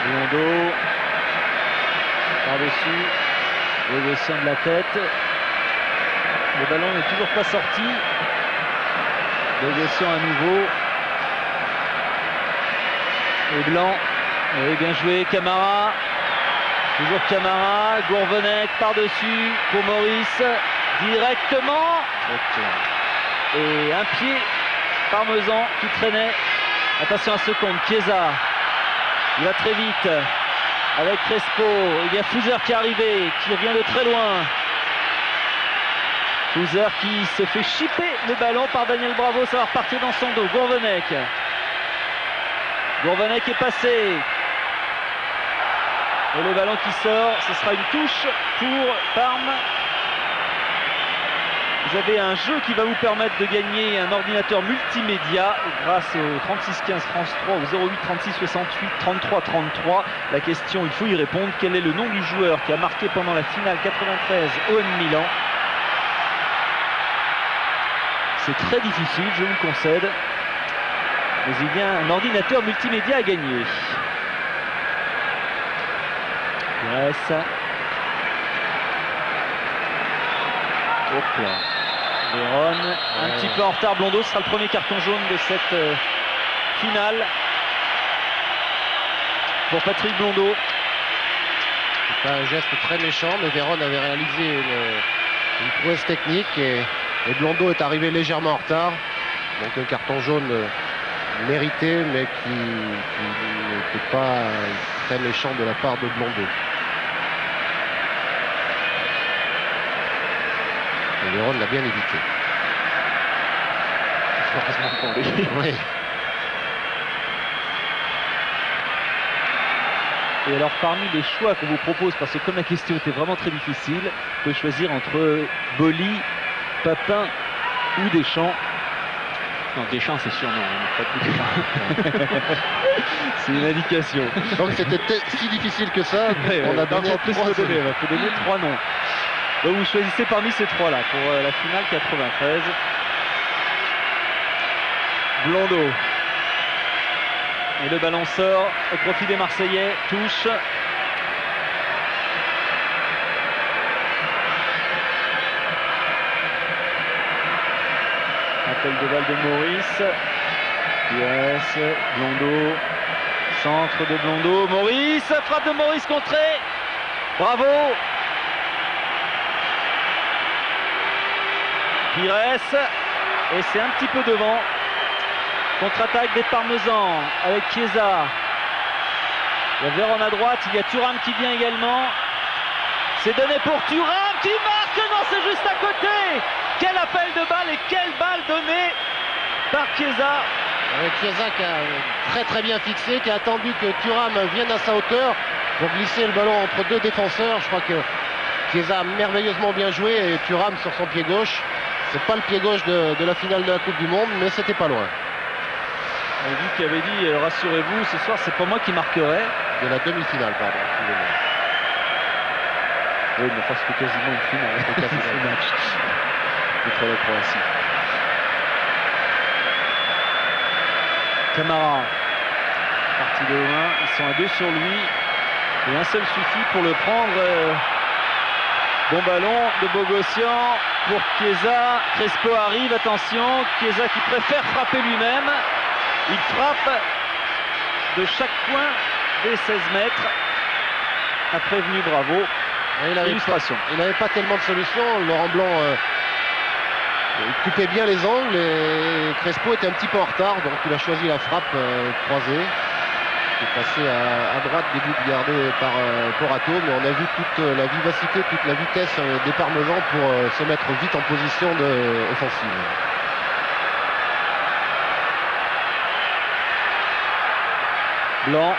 Blondeau par-dessus, négociant de la tête. Le ballon n'est toujours pas sorti. Négociant à nouveau. Et Blanc, et bien joué, Camara. Toujours Camara, Gourvenec par-dessus pour Maurice. Directement. Et un pied, Parmesan qui traînait. Attention à ce compte, Chiesa. Il va très vite avec Crespo. Il y a Fouzer qui est arrivé, qui revient de très loin. Fouzer qui se fait chipper le ballon par Daniel Bravo. Ça va repartir dans son dos. Gourvenec. Gourvenec est passé. Et le ballon qui sort, ce sera une touche pour Parme. Vous avez un jeu qui va vous permettre de gagner un ordinateur multimédia grâce au 36 15 France 3 au 08 36 68 33 33. La question, il faut y répondre. Quel est le nom du joueur qui a marqué pendant la finale 93 OM Milan? C'est très difficile, je vous le concède. Mais il y a un ordinateur multimédia à gagner. Pires. Hop là. Véron, un petit peu en retard. Blondeau, ce sera le premier carton jaune de cette finale pour Patrick Blondeau. C'est un geste très méchant, mais Véron avait réalisé une prouesse technique et Blondeau est arrivé légèrement en retard. Donc un carton jaune mérité, mais qui n'était pas très méchant de la part de Blondeau. Et Véron l'a bien évité. Heureusement pour lui. Oui. Et alors parmi les choix qu'on vous propose, parce que comme la question était vraiment très difficile, vous pouvez choisir entre Boli, Papin ou Deschamps. Non, Deschamps, c'est sûr, non, pas de Deschamps. C'est une indication. Donc c'était si difficile que ça, on a donné plus trois on peut donner 3 noms. Donc vous choisissez parmi ces 3 là pour la finale 93. Blondeau. Et le ballon sort au profit des Marseillais. Touche. Appel de balle de Maurice. Yes. Blondeau. Centre de Blondeau. Maurice. Frappe de Maurice contrée. Bravo. Pires. Et c'est un petit peu devant. Contre-attaque des Parmesans avec Chiesa. Il y a Véron à droite. Il y a Thuram qui vient également. C'est donné pour Thuram qui marque. Non, c'est juste à côté. Quel appel de balle et quelle balle donnée par Chiesa. Chiesa qui a très très bien fixé, qui a attendu que Thuram vienne à sa hauteur pour glisser le ballon entre deux défenseurs. Je crois que Chiesa a merveilleusement bien joué et Thuram sur son pied gauche. C'est pas le pied gauche de la finale de la Coupe du Monde, mais c'était pas loin. On dit qu'il avait dit rassurez-vous, ce soir c'est pas moi qui marquerai. De la demi-finale, pardon. Oui, mais enfin c'était quasiment une finale. C'était quasiment un match contre la Croatie. Camara, parti de loin, ils sont à 2 sur lui. Et un seul suffit pour le prendre. Bon ballon de Bogossian pour Chiesa. Crespo arrive, attention. Chiesa qui préfère frapper lui-même. Il frappe de chaque coin des 16 mètres. A prévenu Bravo. Il n'avait pas tellement de solutions. Laurent Blanc il coupait bien les angles et Crespo était un petit peu en retard. Donc il a choisi la frappe croisée. Il est passé à droite des buts gardés par Porato. Mais on a vu toute la vivacité, toute la vitesse des Parmesans pour se mettre vite en position offensive. Blanc.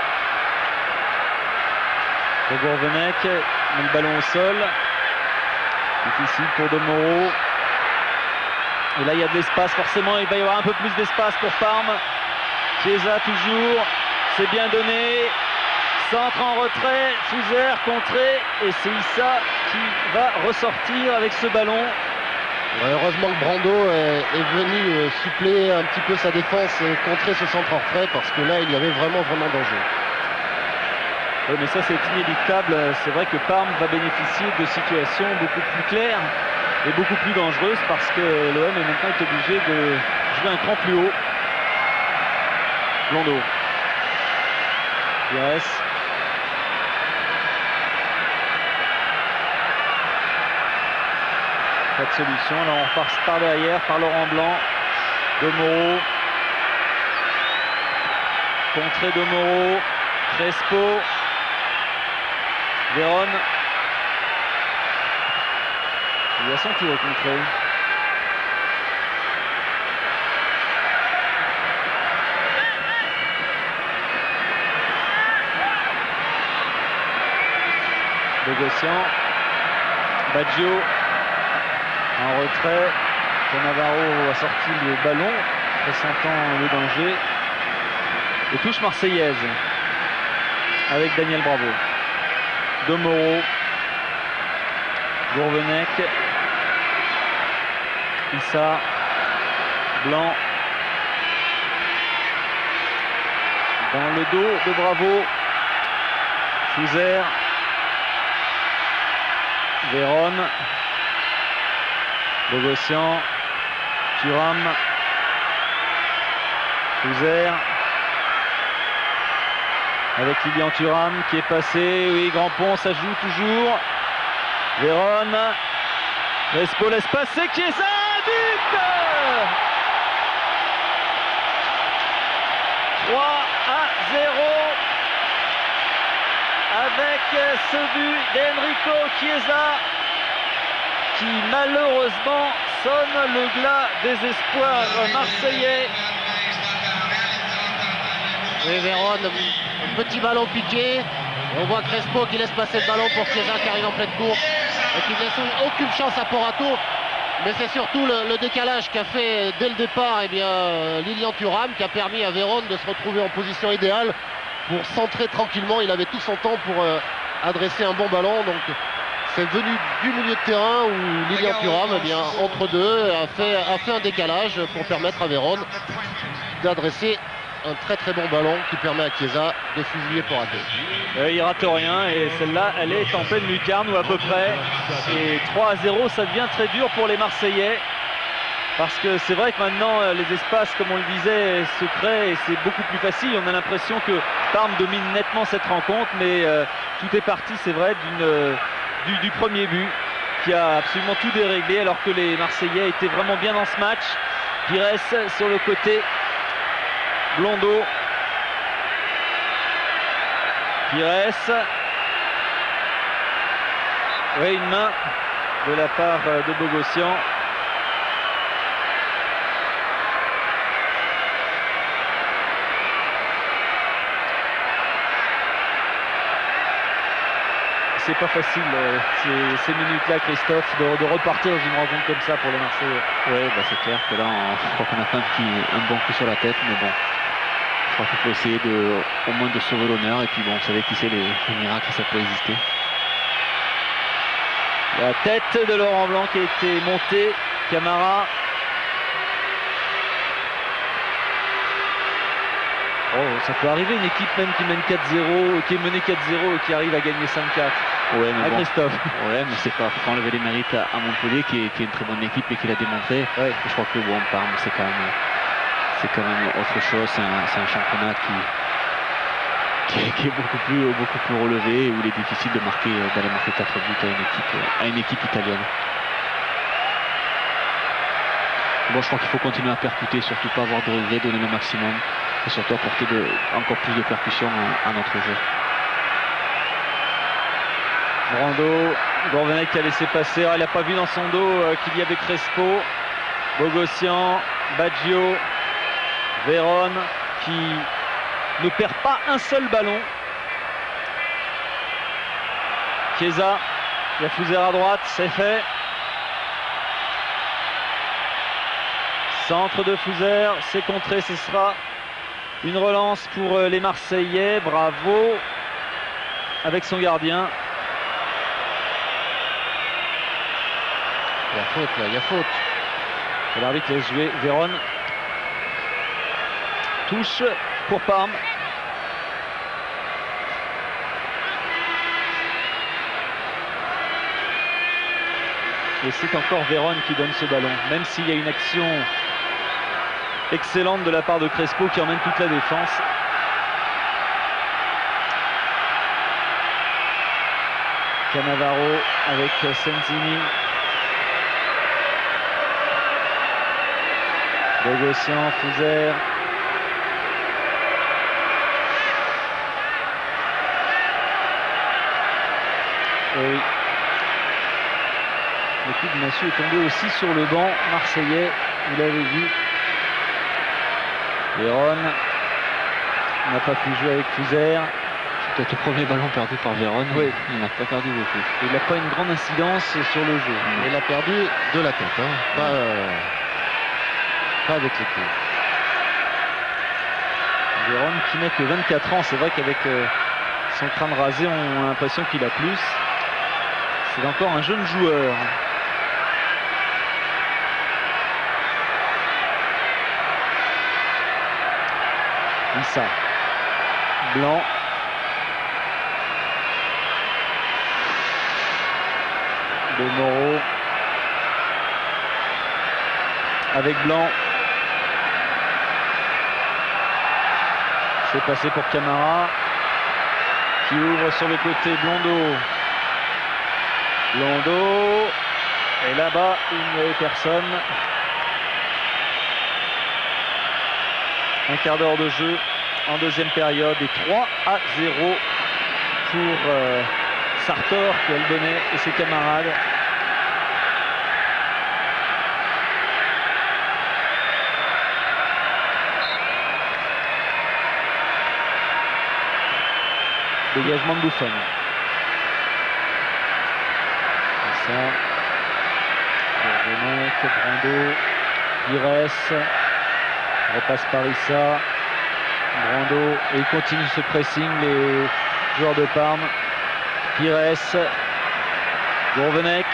Pour Gourvenec, le ballon au sol. Difficile pour De Moro. Et là, il y a de l'espace, forcément, il va y avoir un peu plus d'espace pour Parme. Chiesa toujours, c'est bien donné. Centre en retrait, Fouzer contré, et c'est Issa qui va ressortir avec ce ballon. Ouais, heureusement que Brando est venu suppléer un petit peu sa défense et contrer ce centre en retrait, parce que là, il y avait vraiment danger. Oui, mais ça, c'est inéluctable. C'est vrai que Parme va bénéficier de situations beaucoup plus claires et beaucoup plus dangereuses, parce que l'OM est maintenant obligé de jouer un cran plus haut. Blondeau. Pires. Pas de solution. Là, on repart par derrière, par Laurent Blanc. De Moreau. Contré de Moreau. Crespo. Véron. Il a son tour au contré. Bogossian. Baggio. En retrait. Cannavaro a sorti le ballon, pressentant le danger. Et touche marseillaise avec Daniel Bravo. De Moreau. Gourvenec. Issa. Blanc. Dans le dos de Bravo. Fouzer. Véron. Bogossian. Thuram. Fouzer. Avec Lilian Thuram qui est passé. Oui, Grandpont, ça joue toujours. Véron. Crespo laisse passer. Chiesa, but 3-0 avec ce but d'Enrico Chiesa qui malheureusement sonne le glas des espoirs marseillais. Et Véron, petit ballon piqué. On voit Crespo qui laisse passer le ballon pour Chiesa qui arrive en pleine course et qui ne laisse aucune chance à Porato. Mais c'est surtout le décalage qu'a fait dès le départ Lilian Thuram, qui a permis à Véron de se retrouver en position idéale pour centrer tranquillement. Il avait tout son temps pour adresser un bon ballon. Donc c'est venu du milieu de terrain où Lilian Thuram, entre deux, a fait un décalage pour permettre à Véron d'adresser un très bon ballon qui permet à Chiesa de fusiller Porato. Il rate rien, et celle-là, elle est en pleine lucarne ou à peu près. Et 3-0, ça devient très dur pour les Marseillais. Parce que c'est vrai que maintenant, les espaces, comme on le disait, se créent et c'est beaucoup plus facile. On a l'impression que Parme domine nettement cette rencontre, mais tout est parti, c'est vrai, du premier but qui a absolument tout déréglé, alors que les Marseillais étaient vraiment bien dans ce match. Pires sur le côté. Blondeau. Pires. Oui, une main de la part de Bogossian. C'est pas facile ces minutes-là, Christophe, de repartir dans une rencontre comme ça pour les Marseillais. Oui, c'est clair que là, je crois qu'on a fait un bon coup sur la tête, mais bon, je crois qu'il faut essayer au moins de sauver l'honneur. Et puis bon, vous savez qui c'est, les miracles, ça peut exister. La tête de Laurent Blanc qui a été montée. Camara. Oh, ça peut arriver, une équipe même qui mène 4-0, qui est menée 4-0 et qui arrive à gagner 5-4. Ouais, mais bon, Christophe. Ouais, mais c'est pas, faut enlever les mérites à Montpellier qui est une très bonne équipe et qui l'a démontré. Ouais. Je crois que bon, Parme, c'est quand même autre chose. C'est un championnat qui est beaucoup plus relevé, où il est difficile d'aller marquer 4 buts à une équipe italienne. Bon, je crois qu'il faut continuer à percuter, surtout pas avoir de regrets, donner le maximum et surtout apporter encore plus de percussion à notre jeu. Brando, Gourvenec qui a laissé passer, il n'a pas vu dans son dos qu'il y avait Crespo, Bogossian, Baggio, Véron qui ne perd pas un seul ballon. Chiesa, il y a Fouzer à droite, c'est fait. Centre de Fouzer, c'est contré, ce sera une relance pour les Marseillais. Bravo avec son gardien. Il y a faute là, il y a faute. Et l'arbitre laisse jouer Vérone. Touche pour Parme. Et c'est encore Vérone qui donne ce ballon, même s'il y a une action excellente de la part de Crespo qui emmène toute la défense. Cannavaro avec Senzini. Bogossian, Fouzer. Et oui. Le coup de Massieu est tombé aussi sur le banc marseillais, vous l'avez vu. Vérone n'a pas pu jouer avec Fouzer. C'est peut-être le premier ballon perdu par Vérone. Oui. Il n'a pas perdu beaucoup. Il n'a pas une grande incidence sur le jeu. Il a perdu de la tête, hein. Pas avec les pieds. Vérone qui n'a que 24 ans, c'est vrai qu'avec son crâne rasé, on a l'impression qu'il a plus. C'est encore un jeune joueur. Issa. Blanc. De Moreau. Avec Blanc. C'est passé pour Camara. Qui ouvre sur le côté Blondeau. Blondeau. Et là-bas, il n'y avait personne. Un quart d'heure de jeu en deuxième période et 3-0 pour Sartor, Albonnet et ses camarades. Dégagement de Buffon. Ça. Albonnet, Brando, Pires. Repasse par Issa, Brando, et il continue ce pressing, les joueurs de Parme. Pires, Gourvenec,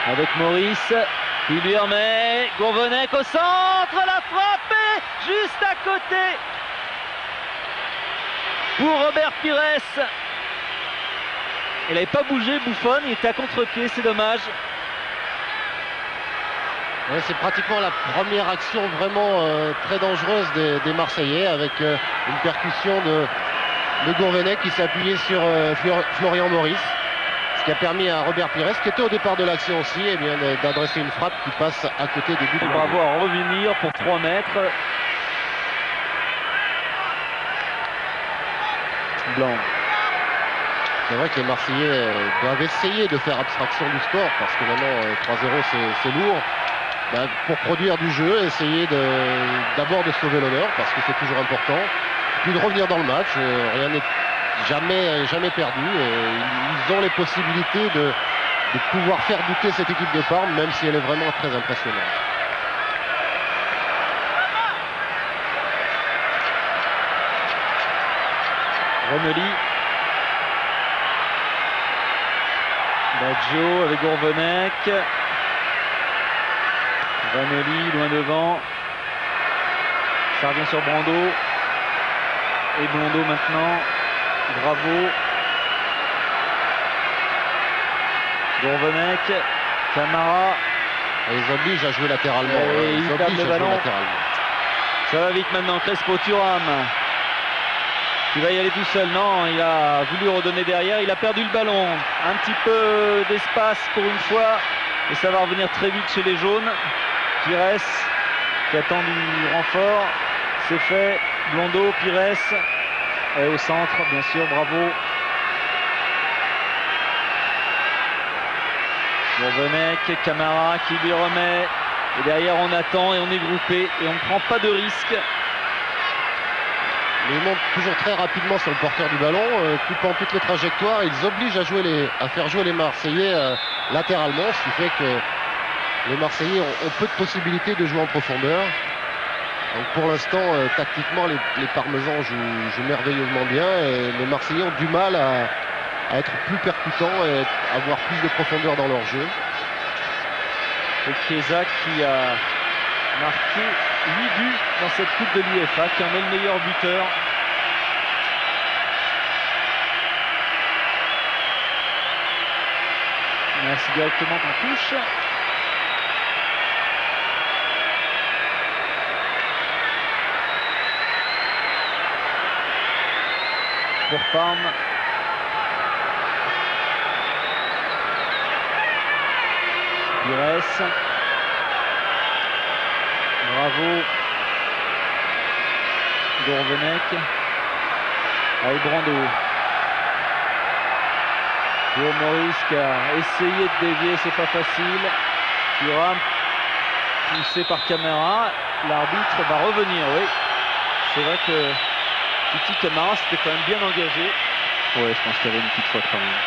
avec Maurice, il lui remet, Gourvenec au centre, la frappe est juste à côté pour Robert Pires. Il n'avait pas bougé, Buffon, il était à contre-pied, c'est dommage. Ouais, c'est pratiquement la première action vraiment très dangereuse des Marseillais, avec une percussion de Gourvenec qui s'est appuyé sur Florian Maurice, ce qui a permis à Robert Pires, qui était au départ de l'action aussi, eh bien, d'adresser une frappe qui passe à côté des buts. Bravo à revenir pour 3 mètres. Blanc. C'est vrai que les Marseillais doivent essayer de faire abstraction du score, parce que maintenant 3-0 c'est lourd. Pour produire du jeu, essayer d'abord de sauver l'honneur, parce que c'est toujours important, puis de revenir dans le match. Rien n'est jamais perdu. Ils ont les possibilités de pouvoir faire douter cette équipe de Parme, même si elle est vraiment très impressionnante. Romeli. Baggio avec Gourvenec. Vanelli loin devant. Ça revient sur Brando. Et Blondeau maintenant. Bravo. Gourvenec. Camara. Ils obligent à jouer latéralement. Et ils perdent le ballon. Ça va vite maintenant. Crespo, Thuram. Il va y aller tout seul. Non, il a voulu redonner derrière. Il a perdu le ballon. Un petit peu d'espace pour une fois. Et ça va revenir très vite chez les jaunes. Pires qui attend du renfort. C'est fait. Blondeau, Pires. Et au centre, bien sûr. Bravo. Gourvenec, Camara qui lui remet. Et derrière, on attend et on est groupé. Et on ne prend pas de risque. Ils montent toujours très rapidement sur le porteur du ballon, coupant toutes les trajectoires. Ils obligent à faire jouer les Marseillais latéralement, ce qui fait que les Marseillais ont peu de possibilités de jouer en profondeur. Donc pour l'instant, tactiquement, les Parmesans jouent merveilleusement bien et les Marseillais ont du mal à être plus percutants et avoir plus de profondeur dans leur jeu. Et Chiesa qui a marqué 8 buts dans cette Coupe de l'UEFA, qui en est le meilleur buteur. Merci directement qu'on touche. Pour Parme. Pires. Bravo. Gourvenec. Avec Brando. Pour Maurice qui a essayé de dévier, c'est pas facile. Thuram poussé par Camara. L'arbitre va revenir, oui. C'est vrai que Titi Camara s'était quand même bien engagé. Ouais, je pense qu'il y avait une petite faute quand même.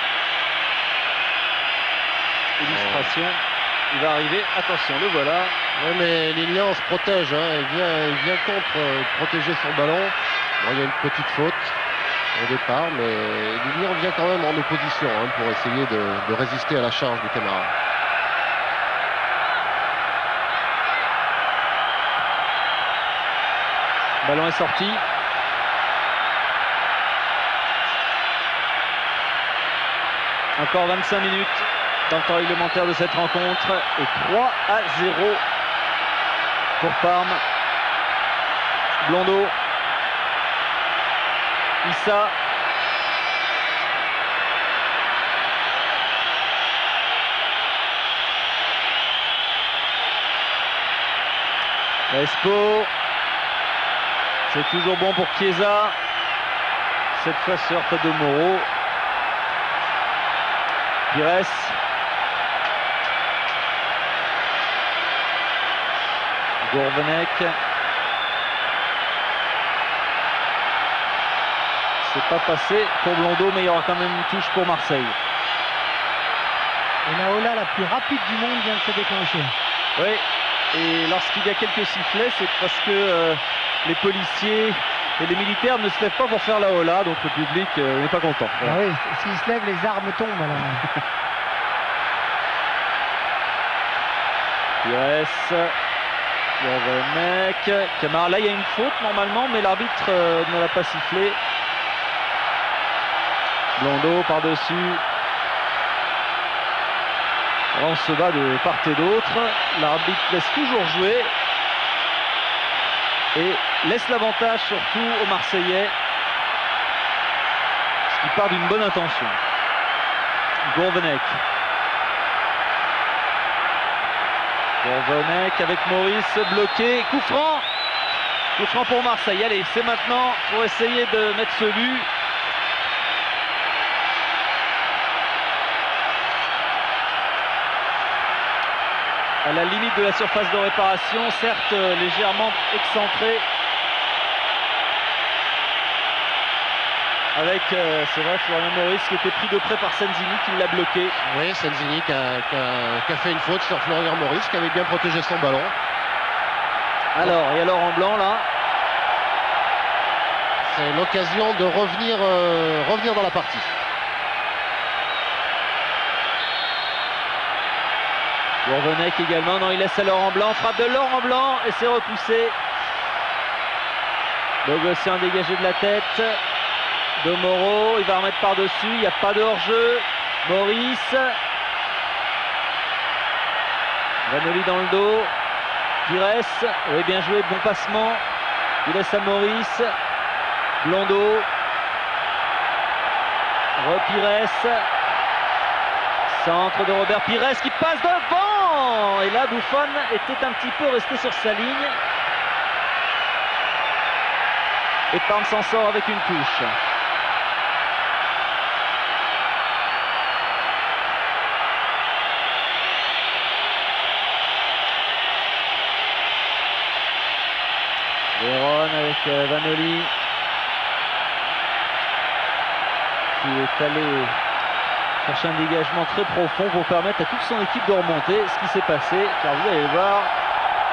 Illustration. Il va arriver. Attention, le voilà. Oui, mais Lilian se protège. Hein. Il vient contre protéger son ballon. Bon, il y a une petite faute au départ, mais Lilian vient quand même en opposition pour essayer de résister à la charge de Camara. Le ballon est sorti. Encore 25 minutes dans le temps réglementaire de cette rencontre et 3-0 pour Parme. Blondeau. Issa. Espo. C'est toujours bon pour Chiesa. Cette fois se heurte à Domoro. Pires. Gourvenec. C'est pas passé pour Blondeau, mais il y aura quand même une touche pour Marseille. Et la Ola la plus rapide du monde vient de se déclencher. Oui, et lorsqu'il y a quelques sifflets, c'est parce que les policiers et les militaires ne se lèvent pas pour faire la Ola, donc le public n'est pas content. Ah oui, s'ils se lèvent, les armes tombent alors. Pires. Gourvenec. Camara, là il y a une faute normalement, mais l'arbitre ne l'a pas sifflé. Blondeau par-dessus. On se bat de part et d'autre. L'arbitre laisse toujours jouer. Et laisse l'avantage surtout aux Marseillais. Ce qui part d'une bonne intention. Gourvenec. Gourvenec avec Maurice bloqué. Coup franc. Coup franc pour Marseille. Allez, c'est maintenant pour essayer de mettre ce but. À la limite de la surface de réparation, certes légèrement excentré. Avec, c'est vrai, Florian Maurice qui était pris de près par Senzini qui l'a bloqué. Oui, Senzini qui a fait une faute sur Florian Maurice qui avait bien protégé son ballon. Alors, et alors en blanc là. C'est l'occasion de revenir dans la partie. Gourvenec également, non, il laisse à Laurent Blanc, frappe de Laurent Blanc et c'est repoussé. Bogossian dégagé de la tête. Domoro, il va remettre par-dessus, il n'y a pas de hors-jeu. Maurice. Vanoli dans le dos. Pires, oui, bien joué, bon passement. Il laisse à Maurice. Blondeau. Repires. Centre de Robert Pires qui passe devant. Et là, Buffon était un petit peu resté sur sa ligne. Et Parme s'en sort avec une touche. Véron avec Vanoli qui est allé cherche un dégagement très profond pour permettre à toute son équipe de remonter. Ce qui s'est passé, car vous allez voir,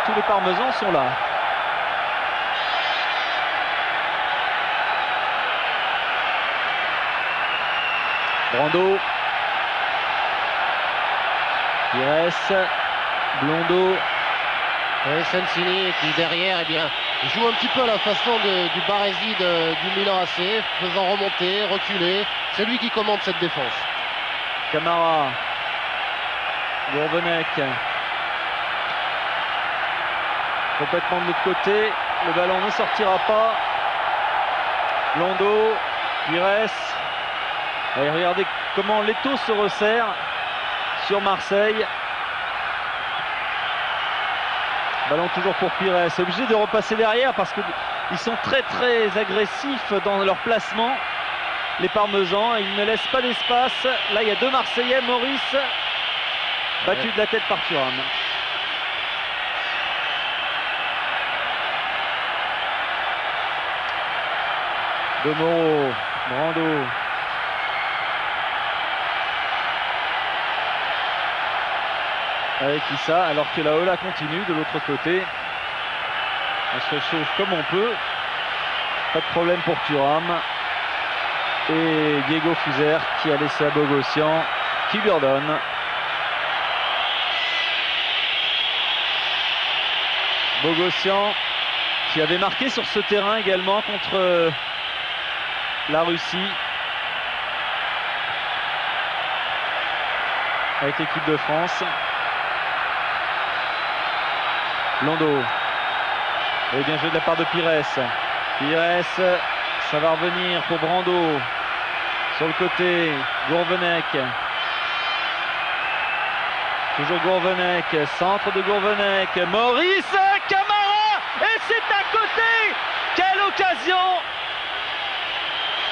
tous les Parmesans sont là. Brando, Pires, Blondeau, Et Sensini qui derrière, eh bien, joue un petit peu à la façon du Baresi du Milan AC, faisant remonter, reculer. C'est lui qui commande cette défense. Camara, Gourvenec, complètement de l'autre côté, le ballon ne sortira pas. Blondeau, Pires, et regardez comment l'étau se resserre sur Marseille. Ballon toujours pour Pires, obligé de repasser derrière parce qu'ils sont très agressifs dans leur placement, les Parmesans. Ils ne laissent pas d'espace. Là il y a deux Marseillais, Maurice battu de la tête par Thuram. Domoro, Brando, avec Issa, alors que la Ola continue de l'autre côté. On se réchauffe comme on peut. Pas de problème pour Thuram. Et Diego Fuser qui a laissé à Bogossian, qui lui redonne. Bogossian qui avait marqué sur ce terrain également contre la Russie avec l'équipe de France. Blondeau. Et bien joué de la part de Pires. Pires, ça va revenir pour Brando. Sur le côté, Gourvenec. Toujours Gourvenec, centre de Gourvenec. Maurice Camara, et c'est à côté. Quelle occasion!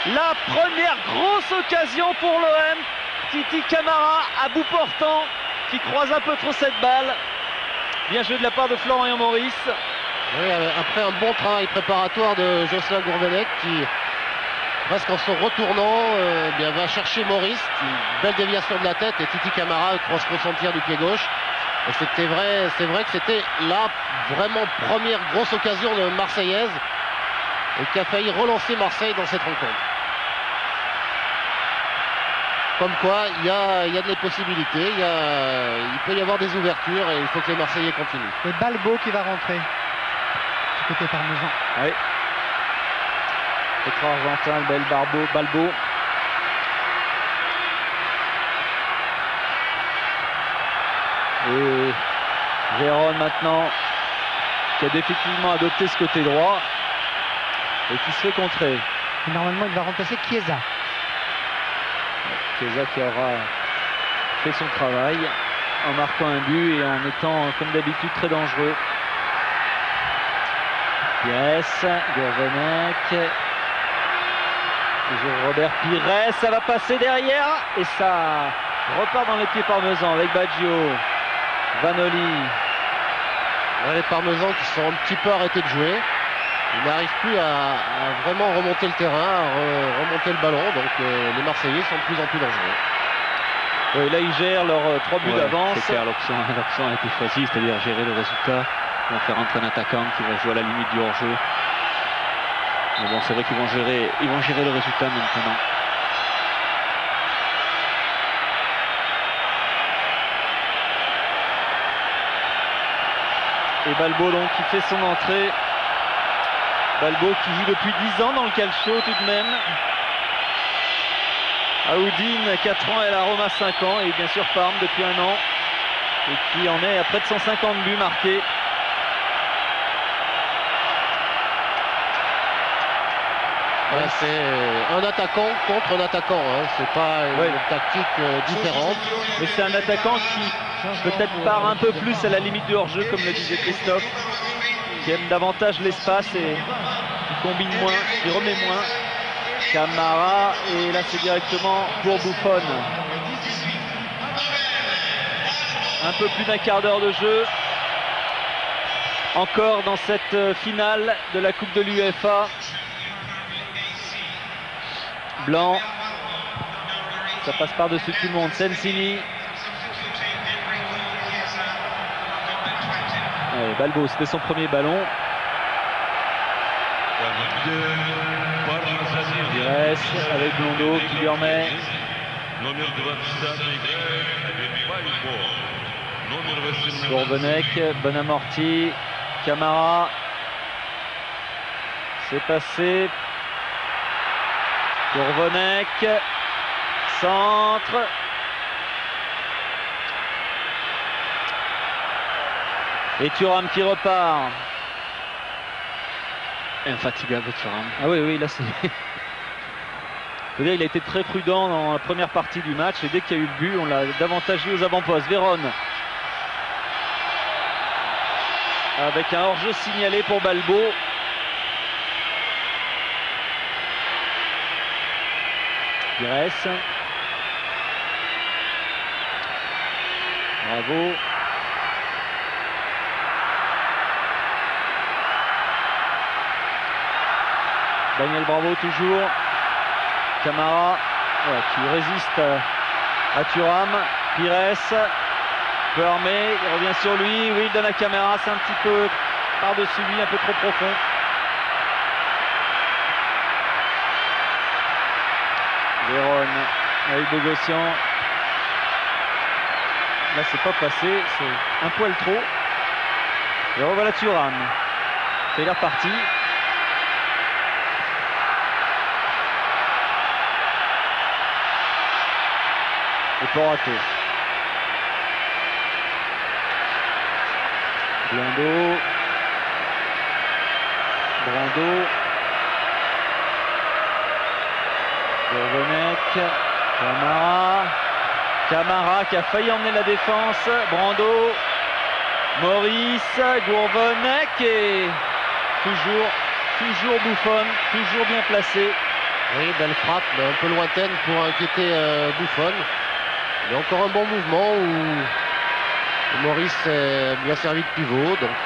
La première grosse occasion pour l'OM. Titi Camara à bout portant qui croise un peu trop cette balle. Bien joué de la part de Florian Maurice. Oui, après un bon travail préparatoire de Jocelyn Gourvenec qui, presque en se retournant, bien, va chercher Maurice. Une belle déviation de la tête et Titi Camara croise son tir du pied gauche. Et c'est vrai que c'était la vraiment première grosse occasion de Marseillaise et qui a failli relancer Marseille dans cette rencontre. Comme quoi, il y a des possibilités, il peut y avoir des ouvertures et il faut que les Marseillais continuent. Et Balbo qui va rentrer du côté parmesan. Oui. Pétra argentin, le bel Balbo. Et Vérone maintenant, qui a définitivement adopté ce côté droit et qui se fait contrer. Et normalement, il va remplacer Chiesa. Chiesa qui aura fait son travail en marquant un but et en étant comme d'habitude très dangereux. Yes, Gourvenec. Toujours Robert Pires, ça va passer derrière et ça repart dans les pieds parmesans avec Baggio, Vanoli. Les Parmesans qui sont un petit peu arrêtés de jouer. Ils n'arrivent plus à vraiment remonter le terrain, à remonter le ballon. Donc les Marseillais sont de plus en plus dangereux. Oui, là ils gèrent leurs 3 buts d'avance. C'est clair, l'option a été choisie, c'est-à-dire gérer le résultat. Ils vont faire entrer un attaquant qui va jouer à la limite du hors-jeu. Mais bon, c'est vrai qu'ils vont gérer le résultat maintenant. Et Balbo donc qui fait son entrée. Balbo qui joue depuis 10 ans dans le calcio tout de même. Aoudine 4 ans et la Roma 5 ans. Et bien sûr Parme depuis 1 an. Et qui en est à près de 150 buts marqués. Ouais, c'est un attaquant contre un attaquant. Hein. C'est pas une tactique différente. Mais c'est un attaquant qui peut-être part un peu plus à la limite du hors-jeu, comme le disait Christophe, qui aime davantage l'espace et qui combine moins, qui remet moins. Camara, et là c'est directement pour Buffon. Un peu plus d'1 quart d'heure de jeu. Encore dans cette finale de la Coupe de l'UEFA. Blanc, Ça passe par-dessus tout le monde. Sensini. Allez, Balbo, c'était son premier ballon. Pires avec Blondo qui lui remet. Gourvenec, Bonamorti, Camara. C'est passé. Gourvenec. Centre. Et Thuram qui repart. Infatigable Thuram. Ah oui, oui, là c'est... Je veux dire, il a été très prudent dans la première partie du match et dès qu'il y a eu le but, on l'a davantage vu aux avant-postes. Vérone. Avec un hors-jeu signalé pour Balbo. Pires. Bravo. Daniel Bravo toujours. Camara qui résiste à Thuram. Pires. Permet, il revient sur lui. Oui, il donne à Camara. C'est un petit peu par-dessus lui, un peu trop profond. Vérone avec Bogossian. Là, c'est pas passé. C'est un poil trop. Et revoilà Thuram. C'est il est reparti. Et Porato. Blondo. Brando. Gourvenec. Camara qui a failli emmener la défense. Brando. Maurice. Gourvenec. Et toujours Buffon. Toujours bien placé. Oui, belle frappe, mais un peu lointaine pour inquiéter Buffon. Il y a encore un bon mouvement où Maurice est bien servi de pivot. Donc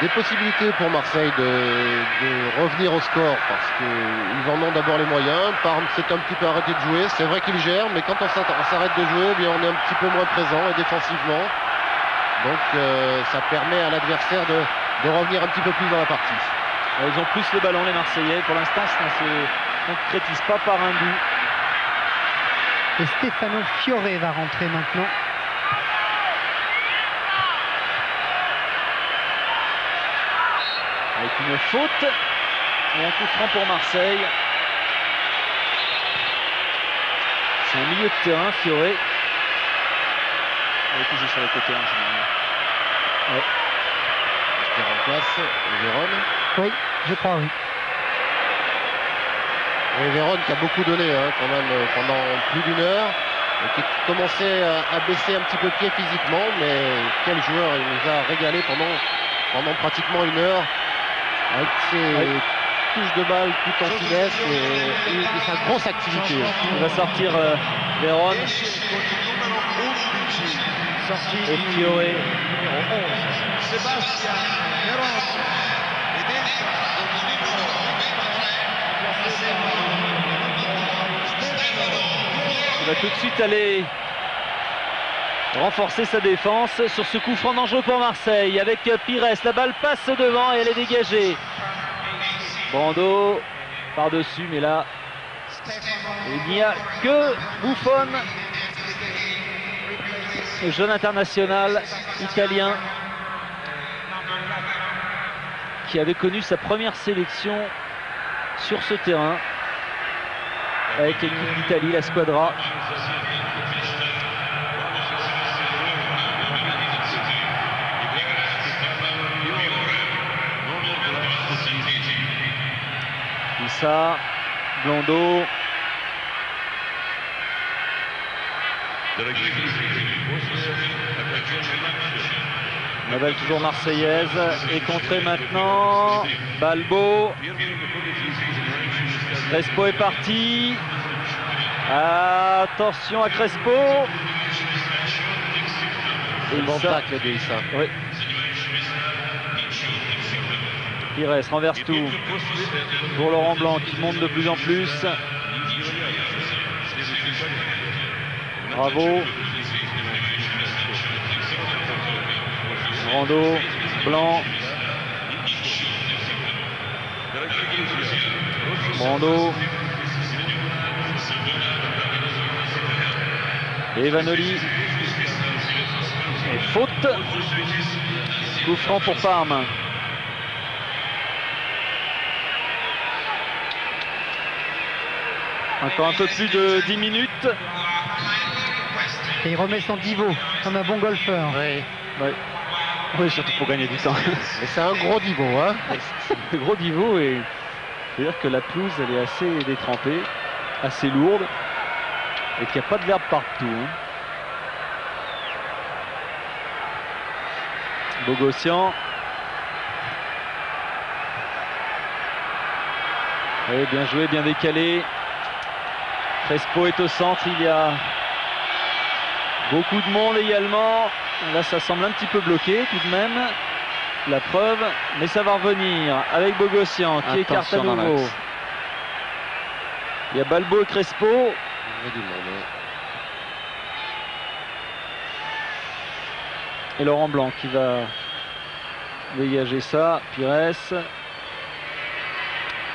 des possibilités pour Marseille de revenir au score parce qu'ils en ont d'abord les moyens. Parme s'est un petit peu arrêté de jouer. C'est vrai qu'il gère, mais quand on s'arrête de jouer, eh bien, on est un petit peu moins présent et défensivement. Donc ça permet à l'adversaire de revenir un petit peu plus dans la partie. Ils ont plus le ballon les Marseillais. Pour l'instant, ça ne se concrétise pas par un but. Et Stefano Fiore va rentrer maintenant. Avec une faute et un coup franc pour Marseille. C'est un milieu de terrain, Fiore. Il est toujours sur le côté en général. Ouais. Qui remplace Vérone. Oui, je crois, oui. Et Vérone qui a beaucoup donné quand même pendant plus d'une heure. Et qui commençait à baisser un petit peu pied physiquement. Mais quel joueur, il nous a régalé pendant pratiquement une heure. Avec ses touches de balle tout en finesse et sa grosse activité. Il va sortir Vérone. Et Fiore. Il va tout de suite aller renforcer sa défense sur ce coup franc dangereux pour Marseille avec Pires. La balle passe devant et elle est dégagée. Brando par-dessus, mais là il n'y a que Buffon, le jeune international italien qui avait connu sa première sélection sur ce terrain avec l'équipe d'Italie, la Squadra. Issa, Blondo. La balle toujours marseillaise et contrée maintenant. Balbo. Crespo est parti. Attention à Crespo. Et bon tacle de Issa. Oui. Pires renverse tout pour Laurent Blanc qui monte de plus en plus. Bravo. Brando, Blanc. Brando. Et Vanoli. Et faute. Coup franc pour Parme. Encore un peu plus de 10 minutes. Et il remet son pivot comme un bon golfeur. Oui. Ouais. Oui, surtout pour gagner du temps. Et c'est un gros niveau, hein. Le gros niveau, et c'est-à-dire que la pelouse elle est assez détrempée, assez lourde, et qu'il n'y a pas de l'herbe partout. Hein. Bogossian. Oui, bien joué, bien décalé. Crespo est au centre, il y a beaucoup de monde également. Là, ça semble un petit peu bloqué tout de même. La preuve, mais ça va revenir avec Bogossian qui écarte à nouveau. Il y a Balbo et Crespo. Il y a du monde, hein. Et Laurent Blanc qui va dégager ça. Pires.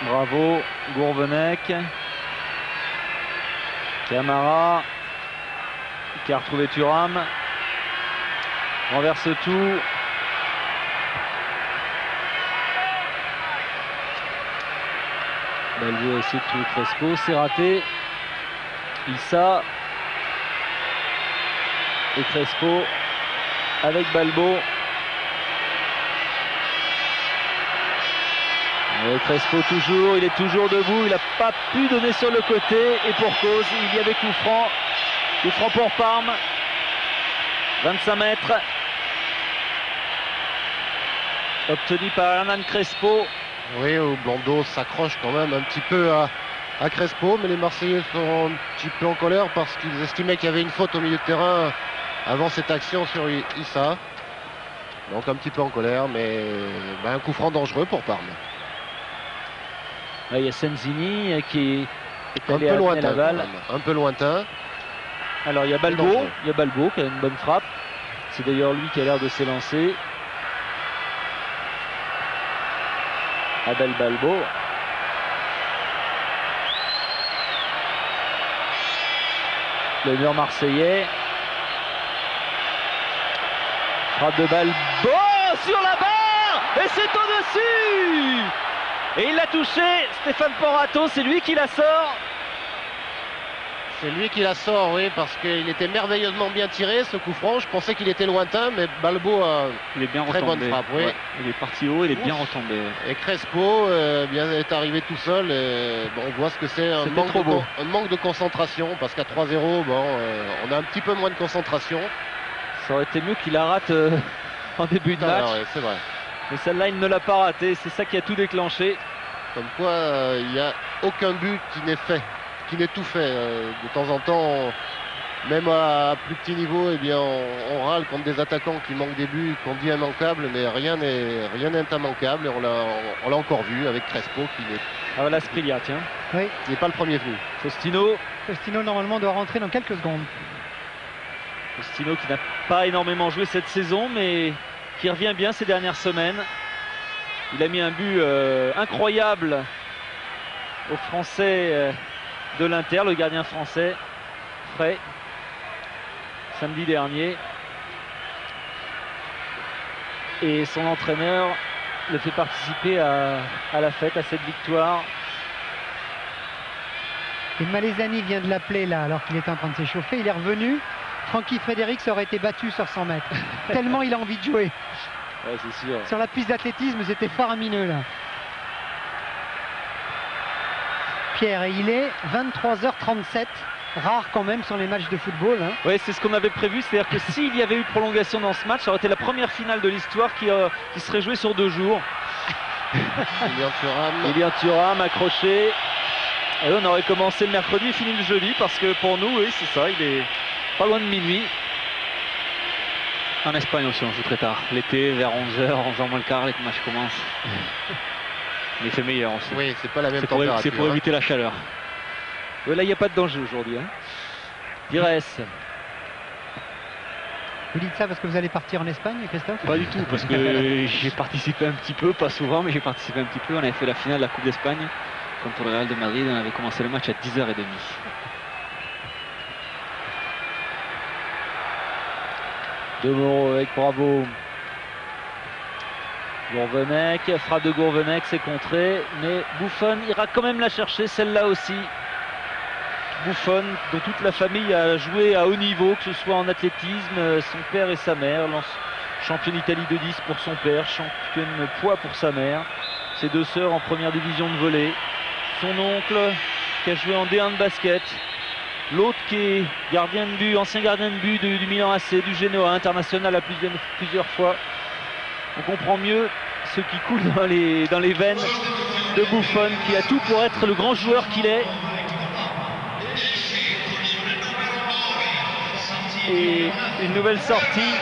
Bravo. Gourvenec. Camara qui a retrouvé Thuram. Renverse tout. Balbo a essayé de trouver Crespo. C'est raté. Issa. Et Crespo avec Balbo. Et Crespo toujours, il est toujours debout, il n'a pas pu donner sur le côté et pour cause, il y avait coup franc pour Parme, 25 mètres, obtenu par Hernan Crespo. Oui, Blondeau s'accroche quand même un petit peu à Crespo, mais les Marseillais sont un petit peu en colère parce qu'ils estimaient qu'il y avait une faute au milieu de terrain avant cette action sur Issa. Donc un petit peu en colère, mais un coup franc dangereux pour Parme. Là, il y a Senzini qui est allé un peu à lointain, la balle. un peu lointain. Alors il y a Balbo qui a une bonne frappe. C'est d'ailleurs lui qui a l'air de s'élancer. Abel Balbo. Le mur marseillais. Frappe de Balbo sur la barre et c'est au-dessus. Et il l'a touché, Stéphane Porato, c'est lui qui la sort. C'est lui qui la sort, oui, parce qu'il était merveilleusement bien tiré ce coup franc. Je pensais qu'il était lointain, mais Balbo a Il est bien très retombé. bonne frappe. Oui. Ouais, il est parti haut, il est bien retombé. Et Crespo est arrivé tout seul. On voit ce que c'est un manque de concentration, parce qu'à 3-0, on a un petit peu moins de concentration. Ça aurait été mieux qu'il la rate en début de match. Oui, c'est vrai. Mais celle-là, il ne l'a pas ratée. C'est ça qui a tout déclenché. Comme quoi, il n'y a aucun but qui n'est fait, qui n'est tout fait. De temps en temps, même à plus petit niveau, on râle contre des attaquants qui manquent des buts, qu'on dit immanquables, mais rien n'est immanquable. Et on l'a encore vu avec Crespo qui n'est Ah voilà, Sprilia, tiens. Oui, pas le premier venu. Faustino. Faustino normalement doit rentrer dans quelques secondes. Faustino qui n'a pas énormément joué cette saison, mais qui revient bien ces dernières semaines. Il a mis un but incroyable aux Français de l'Inter, le gardien français, Frey, samedi dernier. Et son entraîneur le fait participer à la fête, à cette victoire. Et Malesani vient de l'appeler là, alors qu'il était en train de s'échauffer. Il est revenu. Francky Fredericks aurait été battu sur 100 mètres. Tellement il a envie de jouer. Ouais, c'est sûr. Sur la piste d'athlétisme, c'était faramineux là. Pierre, et il est 23h37. Rare quand même sur les matchs de football. Hein. Oui, c'est ce qu'on avait prévu. C'est-à-dire que s'il y avait eu prolongation dans ce match, ça aurait été la première finale de l'histoire qui serait jouée sur 2 jours. Ilian Thuram accroché. Et on aurait commencé le mercredi et fini le jeudi parce que pour nous, oui, c'est ça, il est pas loin de minuit. En Espagne aussi, on joue très tard. L'été, vers 11h, 11h moins le quart, les matchs commencent. Mais il fait meilleur aussi. Oui, c'est pas la même C'est température. pour éviter la chaleur. Ouais, là, il n'y a pas de danger aujourd'hui. Hein. Pires. Vous dites ça parce que vous allez partir en Espagne, Christophe? Pas du tout, parce que j'ai participé un petit peu, pas souvent, mais j'ai participé un petit peu. On avait fait la finale de la Coupe d'Espagne contre le Real de Madrid. On avait commencé le match à 10h30. De Moreau avec Bravo. Gourvenec, frappe de Gourvenec, c'est contré, mais Buffon ira quand même la chercher, celle-là aussi. Buffon, dont toute la famille a joué à haut niveau, que ce soit en athlétisme, son père et sa mère, championne d'Italie de 10 pour son père, championne poids pour sa mère, ses deux sœurs en première division de volley, son oncle qui a joué en D1 de basket, l'autre qui est gardien de but, ancien gardien de but du Milan AC, du Genoa, international à plusieurs fois. On comprend mieux ce qui coule dans les veines de Buffon, qui a tout pour être le grand joueur qu'il est. Et une nouvelle sortie.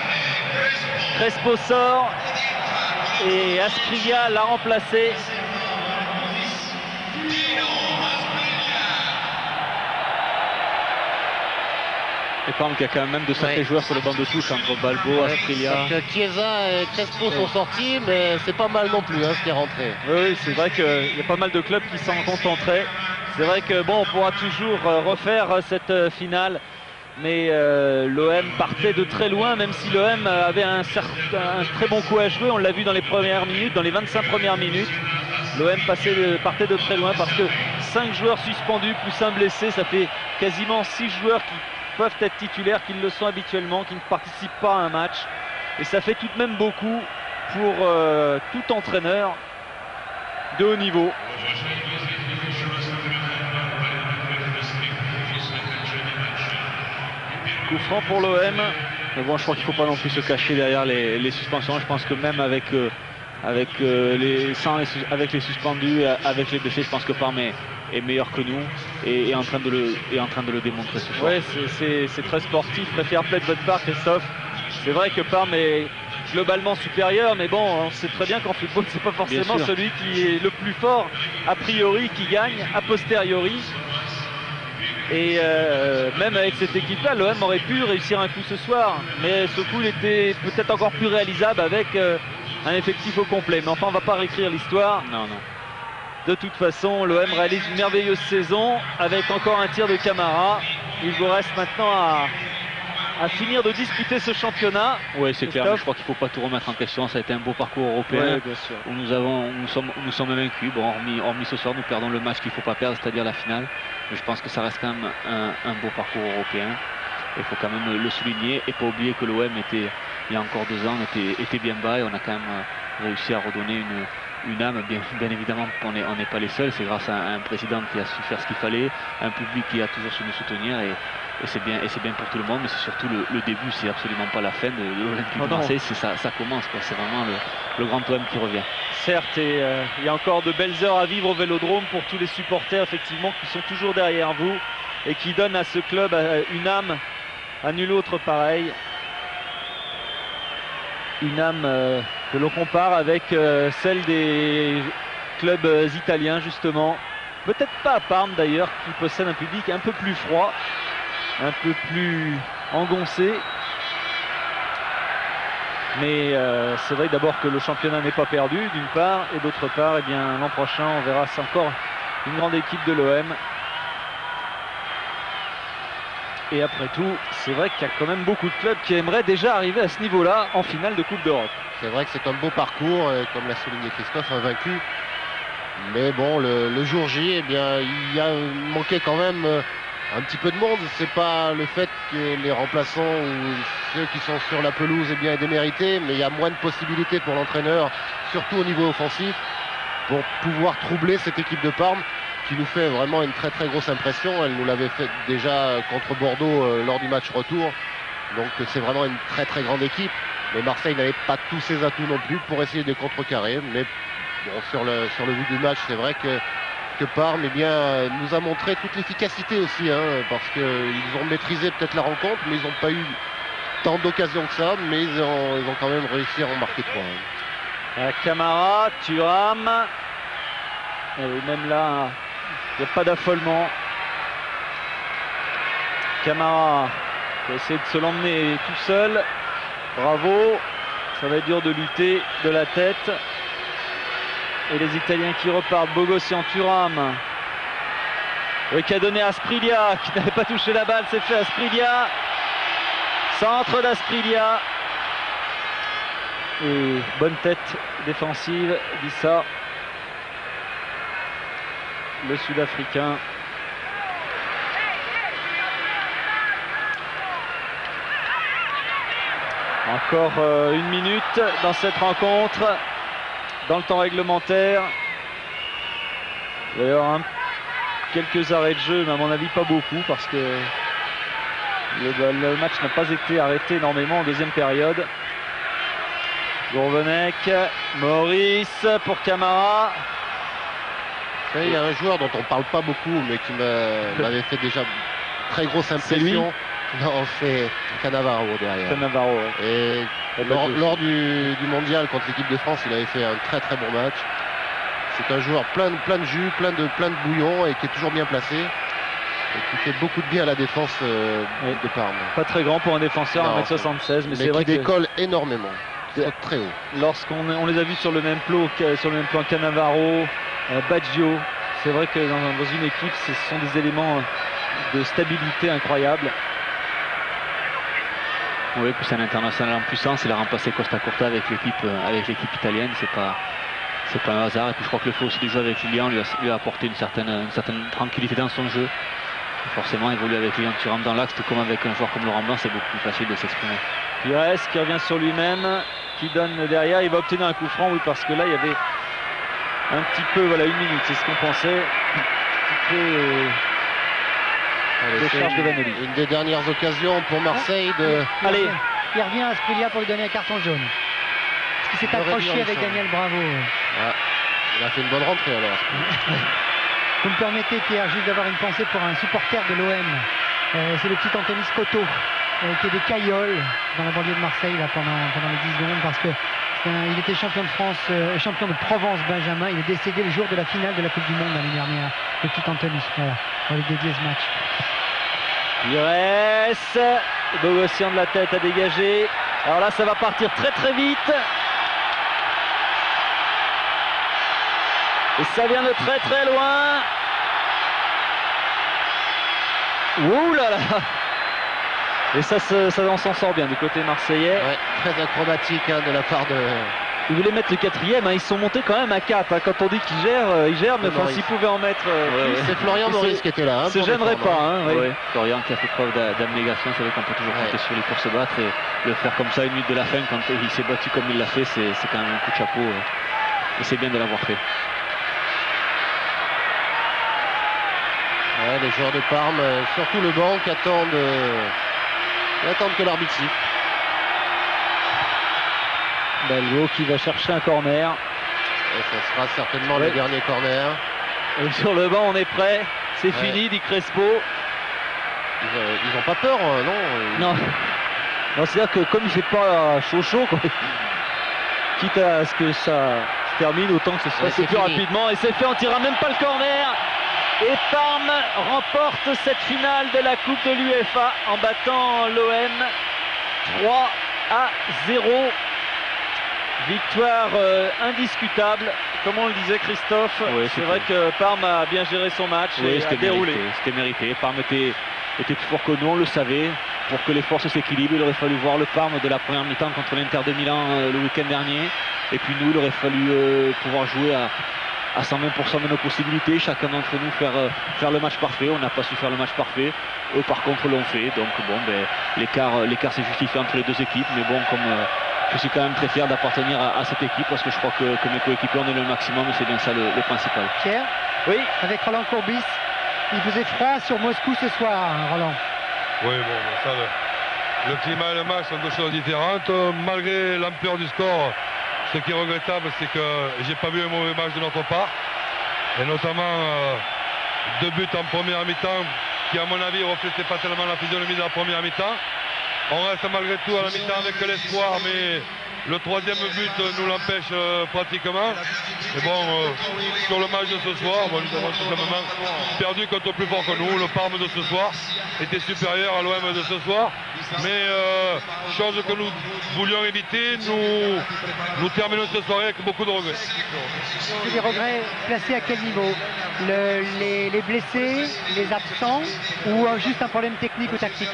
Crespo sort et Asprilla l'a remplacé. Et Parme qui a quand même de sacrés joueurs sur le banc de touche entre Balbo, Asprilla. Chiesa et Crespo sont sortis, mais c'est pas mal non plus, hein, ce qui est rentré. Oui, c'est vrai qu'il y a pas mal de clubs qui s'en contenteraient. C'est vrai que bon, on pourra toujours refaire cette finale. Mais l'OM partait de très loin, même si l'OM avait un très bon coup à jouer. On l'a vu dans les premières minutes, dans les 25 premières minutes. L'OM partait de très loin parce que 5 joueurs suspendus plus un blessé, ça fait quasiment 6 joueurs qui peuvent être titulaires, qui le sont habituellement, qui ne participent pas à un match. Et ça fait tout de même beaucoup pour tout entraîneur de haut niveau. Coup franc pour l'OM. Mais bon, je crois qu'il ne faut pas non plus se cacher derrière les suspensions. Je pense que même avec les suspendus, avec les blessés, je pense que Parme est meilleur que nous et est en train de le démontrer ce soir. Oui, c'est très sportif, très fair play de votre part, Christophe. C'est vrai que Parme est globalement supérieur, mais bon, on sait très bien qu'en football, c'est pas forcément celui qui est le plus fort a priori qui gagne a posteriori. Et même avec cette équipe-là, l'OM aurait pu réussir un coup ce soir. Mais ce coup, il était peut-être encore plus réalisable avec un effectif au complet. Mais enfin, on ne va pas réécrire l'histoire. Non, non. De toute façon, l'OM réalise une merveilleuse saison avec encore un tir de Camara. Il vous reste maintenant à finir de disputer ce championnat. Oui, c'est clair. Je crois qu'il ne faut pas tout remettre en question. Ça a été un beau parcours européen où nous sommes vaincus. Bon, hormis ce soir, nous perdons le match qu'il ne faut pas perdre, c'est-à-dire la finale. Mais je pense que ça reste quand même un beau parcours européen. Il faut quand même le souligner et pas oublier que l'OM il y a encore 2 ans, était bien bas et on a quand même réussi à redonner une âme. Bien évidemment, on n'est pas les seuls. C'est grâce à un président qui a su faire ce qu'il fallait, un public qui a toujours su nous soutenir et c'est bien pour tout le monde. Mais c'est surtout le début, c'est absolument pas la fin de l'Olympique de Marseille. Ça commence, quoi. C'est vraiment le grand OM qui revient. Certes, et il y a encore de belles heures à vivre au Vélodrome pour tous les supporters effectivement qui sont toujours derrière vous et qui donnent à ce club une âme à nul autre pareil. Une âme que l'on compare avec celle des clubs italiens justement. Peut-être pas à Parme d'ailleurs, qui possède un public un peu plus froid, un peu plus engoncé. Mais c'est vrai d'abord que le championnat n'est pas perdu d'une part, et d'autre part, eh bien, l'an prochain on verra c'est encore une grande équipe de l'OM. Et après tout, c'est vrai qu'il y a quand même beaucoup de clubs qui aimeraient déjà arriver à ce niveau-là en finale de Coupe d'Europe. C'est vrai que c'est un beau parcours, comme l'a souligné Christophe, un vaincu. Mais bon, le jour J, eh bien, il manquait quand même un petit peu de monde. C'est pas le fait que les remplaçants ou ceux qui sont sur la pelouse eh bien, aient démérité, mais il y a moins de possibilités pour l'entraîneur, surtout au niveau offensif, pour pouvoir troubler cette équipe de Parme qui nous fait vraiment une très très grosse impression. Elle nous l'avait fait déjà contre Bordeaux lors du match retour. Donc c'est vraiment une très très grande équipe. Mais Marseille n'avait pas tous ses atouts non plus pour essayer de contrecarrer. Mais bon, sur le but du match, c'est vrai que Parme eh bien, nous a montré toute l'efficacité aussi, hein, parce qu'ils ont maîtrisé peut-être la rencontre, mais ils n'ont pas eu tant d'occasions que ça, mais ils ont quand même réussi à en marquer 3. Camara, Thuram, et même là, il n'y a pas d'affolement. Camara qui essaie de se l'emmener tout seul. Bravo. Ça va être dur de lutter de la tête. Et les Italiens qui repartent. Bogossian, Thuram. Oui, qui a donné à Asprilla, qui n'avait pas touché la balle. C'est fait, Asprilla. Centre d'Asprilla. Et bonne tête défensive, Wissa. Le Sud-Africain. Encore 1 minute dans cette rencontre, dans le temps réglementaire. Il va y avoir quelques arrêts de jeu, mais à mon avis pas beaucoup, parce que le match n'a pas été arrêté énormément en deuxième période. Gourvenec, Maurice pour Camara. Il y a un joueur dont on parle pas beaucoup, mais qui m'avait fait déjà très grosse impression. Non, c'est Cannavaro derrière. Cannavaro, ouais. Et lors du mondial contre l'équipe de France, il avait fait un très très bon match. C'est un joueur plein de jus, plein de bouillon et qui est toujours bien placé. Et qui fait beaucoup de bien à la défense de Parme. Pas très grand pour un défenseur, 1m76, mais c'est vrai qu'il décolle énormément. Très haut. Lorsqu'on les a vus sur le même plan Cannavaro, Baggio, c'est vrai que dans une équipe, ce sont des éléments de stabilité incroyables. Oui, puis c'est un international en puissance. Il a remplacé Costa Curta avec l'équipe italienne. C'est pas un hasard. Et puis je crois que le fait aussi de jouer avec Lilian lui a apporté une certaine tranquillité dans son jeu. Et forcément, évoluer avec Lilian Thuram dans l'axe, comme avec un joueur comme Laurent Blanc, c'est beaucoup plus facile de s'exprimer. Pires qui revient sur lui-même, qui donne derrière. Il va obtenir un coup franc, oui, parce que là, il y avait un petit peu, voilà, 1 minute, c'est ce qu'on pensait. Un petit peu de charge de Vanoli. Une des dernières occasions pour Marseille de... Allez, il revient à Sprilia pour lui donner un carton jaune. Parce qu'il s'est accroché avec Daniel Bravo. Ah, il a fait une bonne rentrée alors. Vous me permettez, Pierre, juste d'avoir une pensée pour un supporter de l'OM. C'est le petit Anthony Scotto, qui est des Cailloles dans la banlieue de Marseille là, pendant les 10 secondes, parce que il était champion de France, champion de Provence Benjamin. Il est décédé le jour de la finale de la Coupe du Monde l'année dernière. Le petit Anthony, voilà, on va lui dédier ce match. Pires, Bogossian de la tête à dégager. Alors là, ça va partir très très vite. Et ça vient de très très loin. Ouh là là. Et ça on s'en sort bien du côté marseillais. Ouais, très acrobatique de la part de... Ils voulaient mettre le 4e, ils sont montés quand même à 4. Quand on dit qu'ils gèrent, mais enfin s'ils pouvaient en mettre plus. C'est Florian Maurice qui était là. Se gênerait pas. Florian qui a fait preuve d'abnégation, c'est vrai qu'on peut toujours compter sur lui pour se battre, et le faire comme ça 1 minute de la fin quand il s'est battu comme il l'a fait, c'est quand même un coup de chapeau, et c'est bien de l'avoir fait. Ouais, les joueurs de Parme, surtout le banc, qui attendent que l'arbitre siffle. Balbo qui va chercher un corner. Et ça sera certainement le dernier corner. Et sur le banc, on est prêt. C'est fini, dit Crespo. Ils n'ont pas peur, non? Non, c'est-à-dire que comme il fait pas chaud, quoi, quitte à ce que ça se termine, autant que ce soit plus rapidement. Et c'est fait, on tirera même pas le corner. Et Parme remporte cette finale de la Coupe de l'UEFA en battant l'OM 3-0. Victoire indiscutable, comme on le disait Christophe. Oui, c'est vrai que Parme a bien géré son match et a déroulé. C'était mérité. Parme était plus fort que nous, on le savait. Pour que les forces s'équilibrent, il aurait fallu voir le Parme de la première mi-temps contre l'Inter de Milan le week-end dernier. Et puis nous, il aurait fallu pouvoir jouer à 120% de nos possibilités, chacun d'entre nous faire le match parfait. On n'a pas su faire le match parfait, eux par contre l'ont fait, donc bon, l'écart s'est justifié entre les deux équipes, mais bon, comme je suis quand même très fier d'appartenir à cette équipe, parce que je crois que mes coéquipiers ont donné le maximum, et c'est bien ça le principal. Pierre, oui, avec Roland Courbis, il faisait froid sur Moscou ce soir, Roland. Oui, bon, ça, le climat et le match sont deux choses différentes, malgré l'ampleur du score. Ce qui est regrettable, c'est que j'ai pas vu un mauvais match de notre part, et notamment 2 buts en première mi-temps qui, à mon avis, ne reflétaient pas tellement la physionomie de la première mi-temps. On reste malgré tout à la mi-temps avec l'espoir, mais Le troisième but nous l'empêche pratiquement. Et bon, sur le match de ce soir, bon, nous avons tout simplement perdu contre le plus fort que nous. Le Parme de ce soir était supérieur à l'OM de ce soir. Mais chose que nous voulions éviter, nous terminons cette soirée avec beaucoup de regrets. C'est des regrets placés à quel niveau? Les blessés, les absents ou juste un problème technique ou tactique?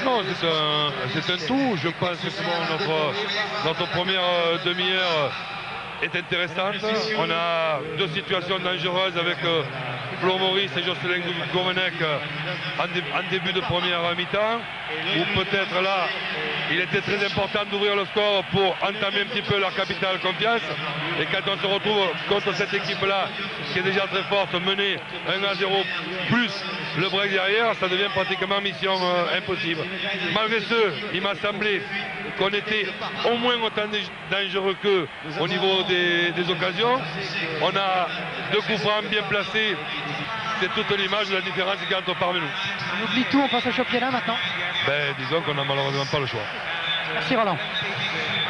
Non, c'est un tout. Je pense que notre première demi-heure est intéressante. On a deux situations dangereuses avec Flo Maurice et Jocelyn Gourvenec en début de première mi-temps, où peut-être là, il était très important d'ouvrir le score pour entamer un petit peu leur capitale confiance. Et quand on se retrouve contre cette équipe-là, qui est déjà très forte, menée 1-0 plus le break derrière, ça devient pratiquement mission impossible. Malgré ce, il m'a semblé qu'on était au moins autant dangereux qu'eux au niveau des occasions. On a deux coups francs bien placés. C'est toute l'image de la différence qu'il y a entre parmi nous. On oublie tout, on passe au championnat maintenant. Disons qu'on n'a malheureusement pas le choix. Merci Roland.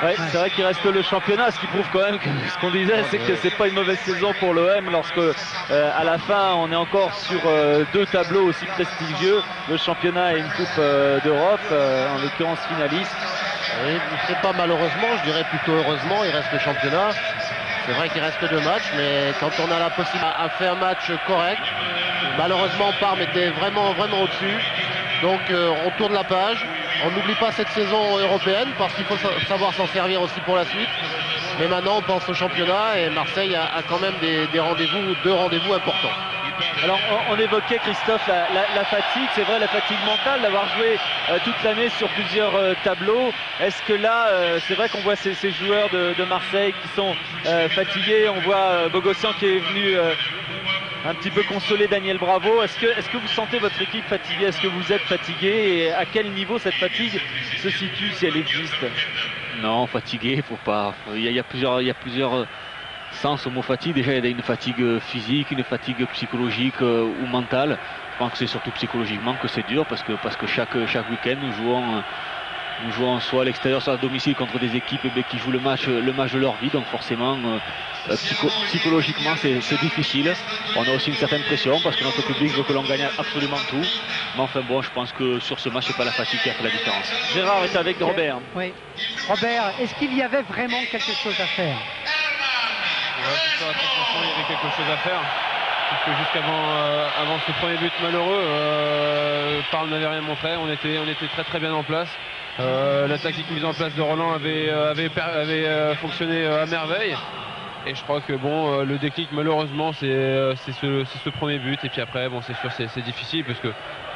Ouais, c'est vrai qu'il reste le championnat, ce qui prouve quand même que ce qu'on disait, c'est que c'est pas une mauvaise saison pour l'OM lorsque à la fin on est encore sur deux tableaux aussi prestigieux, le championnat et une coupe d'Europe, en l'occurrence finaliste. Oui, c'est pas malheureusement, je dirais plutôt heureusement, il reste le championnat. C'est vrai qu'il reste 2 matchs, mais quand on a la possibilité à faire un match correct, malheureusement Parme était vraiment au-dessus. Donc on tourne la page, on n'oublie pas cette saison européenne parce qu'il faut savoir s'en servir aussi pour la suite. Mais maintenant on pense au championnat et Marseille a quand même des rendez-vous, 2 rendez-vous importants. Alors on évoquait, Christophe, la fatigue, c'est vrai, la fatigue mentale d'avoir joué toute l'année sur plusieurs tableaux. Est-ce que là, c'est vrai qu'on voit ces joueurs de Marseille qui sont fatigués, on voit Bogossian qui est venu un petit peu consoler Daniel Bravo. Est-ce que vous sentez votre équipe fatiguée? Est-ce que vous êtes fatigué? Et à quel niveau cette fatigue se situe, si elle existe? Non, fatigué, faut pas. Il y a plusieurs sens au mot fatigue. Déjà, il y a une fatigue physique, une fatigue psychologique ou mentale. Je pense que c'est surtout psychologiquement que c'est dur parce que chaque week-end nous jouons soit à l'extérieur, soit à domicile contre des équipes qui jouent le match de leur vie. Donc forcément, psychologiquement, c'est difficile. On a aussi une certaine pression parce que notre public veut que l'on gagne absolument tout. Mais enfin bon, je pense que sur ce match, c'est pas la fatigue qui a fait la différence. Gérard est avec Robert. Oui. Robert, est-ce qu'il y avait vraiment quelque chose à faire? Ouais, c'est ça, franchement, il y avait quelque chose à faire. Parce que jusqu'avant ce premier but malheureux, Parme n'avait rien montré. On était très bien en place. La tactique mise en place de Roland avait fonctionné à merveille. Et je crois que bon, le déclic malheureusement c'est ce premier but. Et puis après, bon, c'est sûr, c'est difficile parce que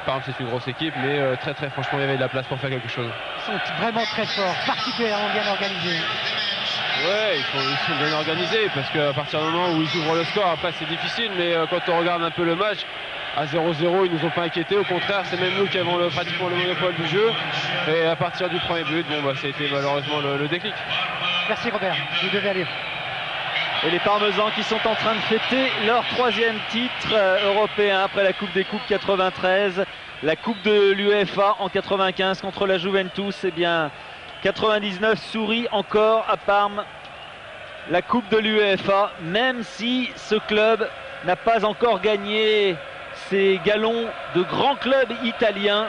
Parme c'est une grosse équipe, mais très franchement il y avait de la place pour faire quelque chose. Ils sont vraiment très forts, particulièrement bien organisés. Ouais, ils sont bien organisés parce qu'à partir du moment où ils ouvrent le score, après c'est difficile, mais quand on regarde un peu le match, à 0-0, ils nous ont pas inquiétés, au contraire, c'est même nous qui avons pratiquement le monopole du jeu. Et à partir du premier but, bon, ça a été malheureusement le déclic. Merci Robert, vous devez aller. Et les Parmesans qui sont en train de fêter leur 3e titre européen après la Coupe des Coupes 93, la Coupe de l'UEFA en 95 contre la Juventus. Eh bien, 99 sourit encore à Parme la Coupe de l'UEFA, même si ce club n'a pas encore gagné ses galons de grands clubs italiens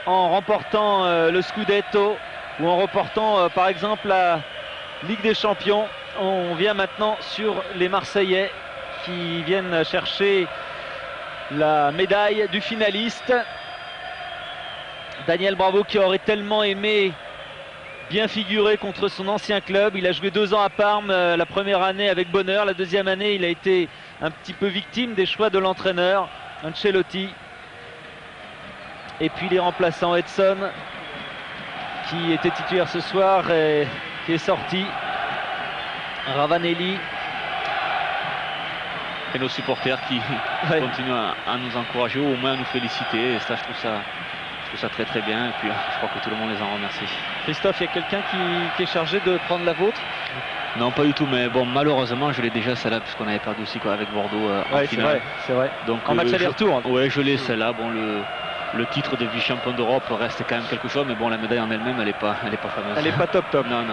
en remportant le Scudetto ou en remportant par exemple la Ligue des Champions. On vient maintenant sur les Marseillais qui viennent chercher la médaille du finaliste. Daniel Bravo qui aurait tellement aimé bien figuré contre son ancien club. Il a joué 2 ans à Parme, la première année avec bonheur, la deuxième année il a été un petit peu victime des choix de l'entraîneur Ancelotti. Et puis les remplaçants, Edson qui était titulaire ce soir et qui est sorti, Ravanelli et nos supporters qui continuent à nous encourager ou au moins à nous féliciter. Et ça, je trouve ça très bien. Et puis je crois que tout le monde les en remercie. Christophe, il y a quelqu'un qui est chargé de prendre la vôtre? Non, pas du tout, mais bon, malheureusement, je l'ai déjà celle-là, puisqu'on avait perdu aussi avec Bordeaux en finale. C'est vrai. Donc, en match aller-retour. Oui, je l'ai celle-là. Bon, le titre de vice-champion d'Europe reste quand même quelque chose, mais bon, la médaille en elle-même, elle est pas fameuse. Elle n'est pas top. Non.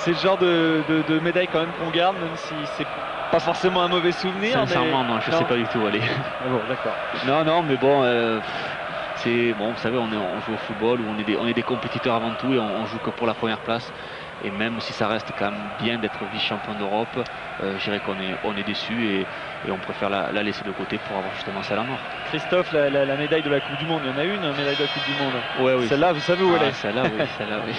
C'est le genre de médaille quand même qu'on garde, même si c'est pas forcément un mauvais souvenir. Sincèrement, non, je sais pas du tout. Allez. Ah bon, d'accord. Non, mais bon, c'est bon. Vous savez, on joue au football où on est des compétiteurs avant tout et on joue que pour la première place. Et même si ça reste quand même bien d'être vice-champion d'Europe, je dirais qu'on est déçu et on préfère la laisser de côté pour avoir justement celle en or. Christophe, la médaille de la Coupe du Monde, il y en a une médaille de la Coupe du Monde. Ouais, oui. Celle-là, vous savez où elle est? Celle-là, oui.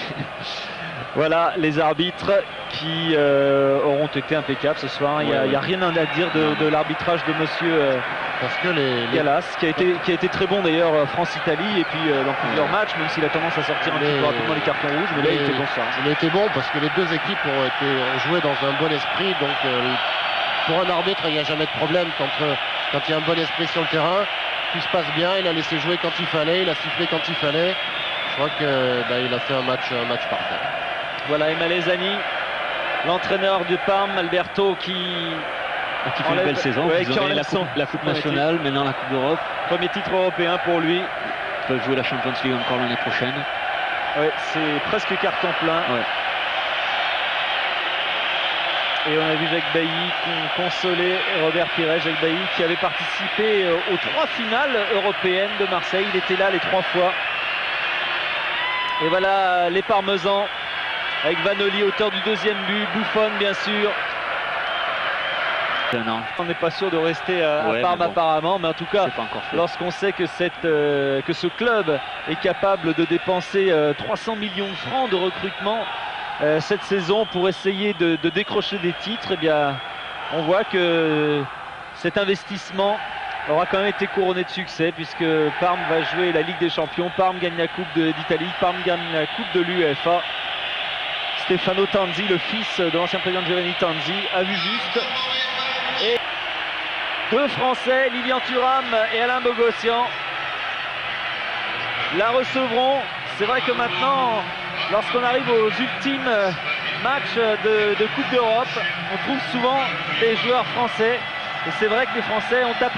Voilà les arbitres qui auront été impeccables ce soir. Il n'y a rien à dire de l'arbitrage de monsieur Parce que Gallas, qui a été très bon d'ailleurs France-Italie et puis dans plusieurs matchs, même s'il a tendance à sortir un petit peu rapidement les cartons rouges, mais là il était bon ça. Il a été bon parce que les deux équipes ont joué dans un bon esprit, donc pour un arbitre il n'y a jamais de problème quand il y a un bon esprit sur le terrain, tout se passe bien, il a laissé jouer quand il fallait, il a sifflé quand il fallait. Je crois qu'il a fait un match parfait. Voilà Emalezani, l'entraîneur du Parme, Alberto qui fait une belle saison, qui enlève la Coupe nationale, maintenant la Coupe d'Europe. Premier titre européen pour lui. Ils peuvent jouer la Champions League encore l'année prochaine. Ouais, c'est presque carton plein. Ouais. Et on a vu Jacques Bailly consoler Robert Pires, Jacques Bailly qui avait participé aux 3 finales européennes de Marseille. Il était là les 3 fois. Et voilà les Parmesans avec Vanoli, auteur du 2e but, Buffon bien sûr. On n'est pas sûr de rester à Parme apparemment, mais en tout cas, lorsqu'on sait que ce club est capable de dépenser 300 millions de francs de recrutement cette saison pour essayer de décrocher des titres, eh bien, on voit que cet investissement aura quand même été couronné de succès puisque Parme va jouer la Ligue des Champions, Parme gagne la Coupe d'Italie, Parme gagne la Coupe de l'UEFA. Stefano Tanzi, le fils de l'ancien président Giovanni Tanzi, a vu juste. Et 2 Français, Lilian Thuram et Alain Bogossian, la recevront. C'est vrai que maintenant, lorsqu'on arrive aux ultimes matchs de Coupe d'Europe, on trouve souvent des joueurs français. Et c'est vrai que les Français ont appris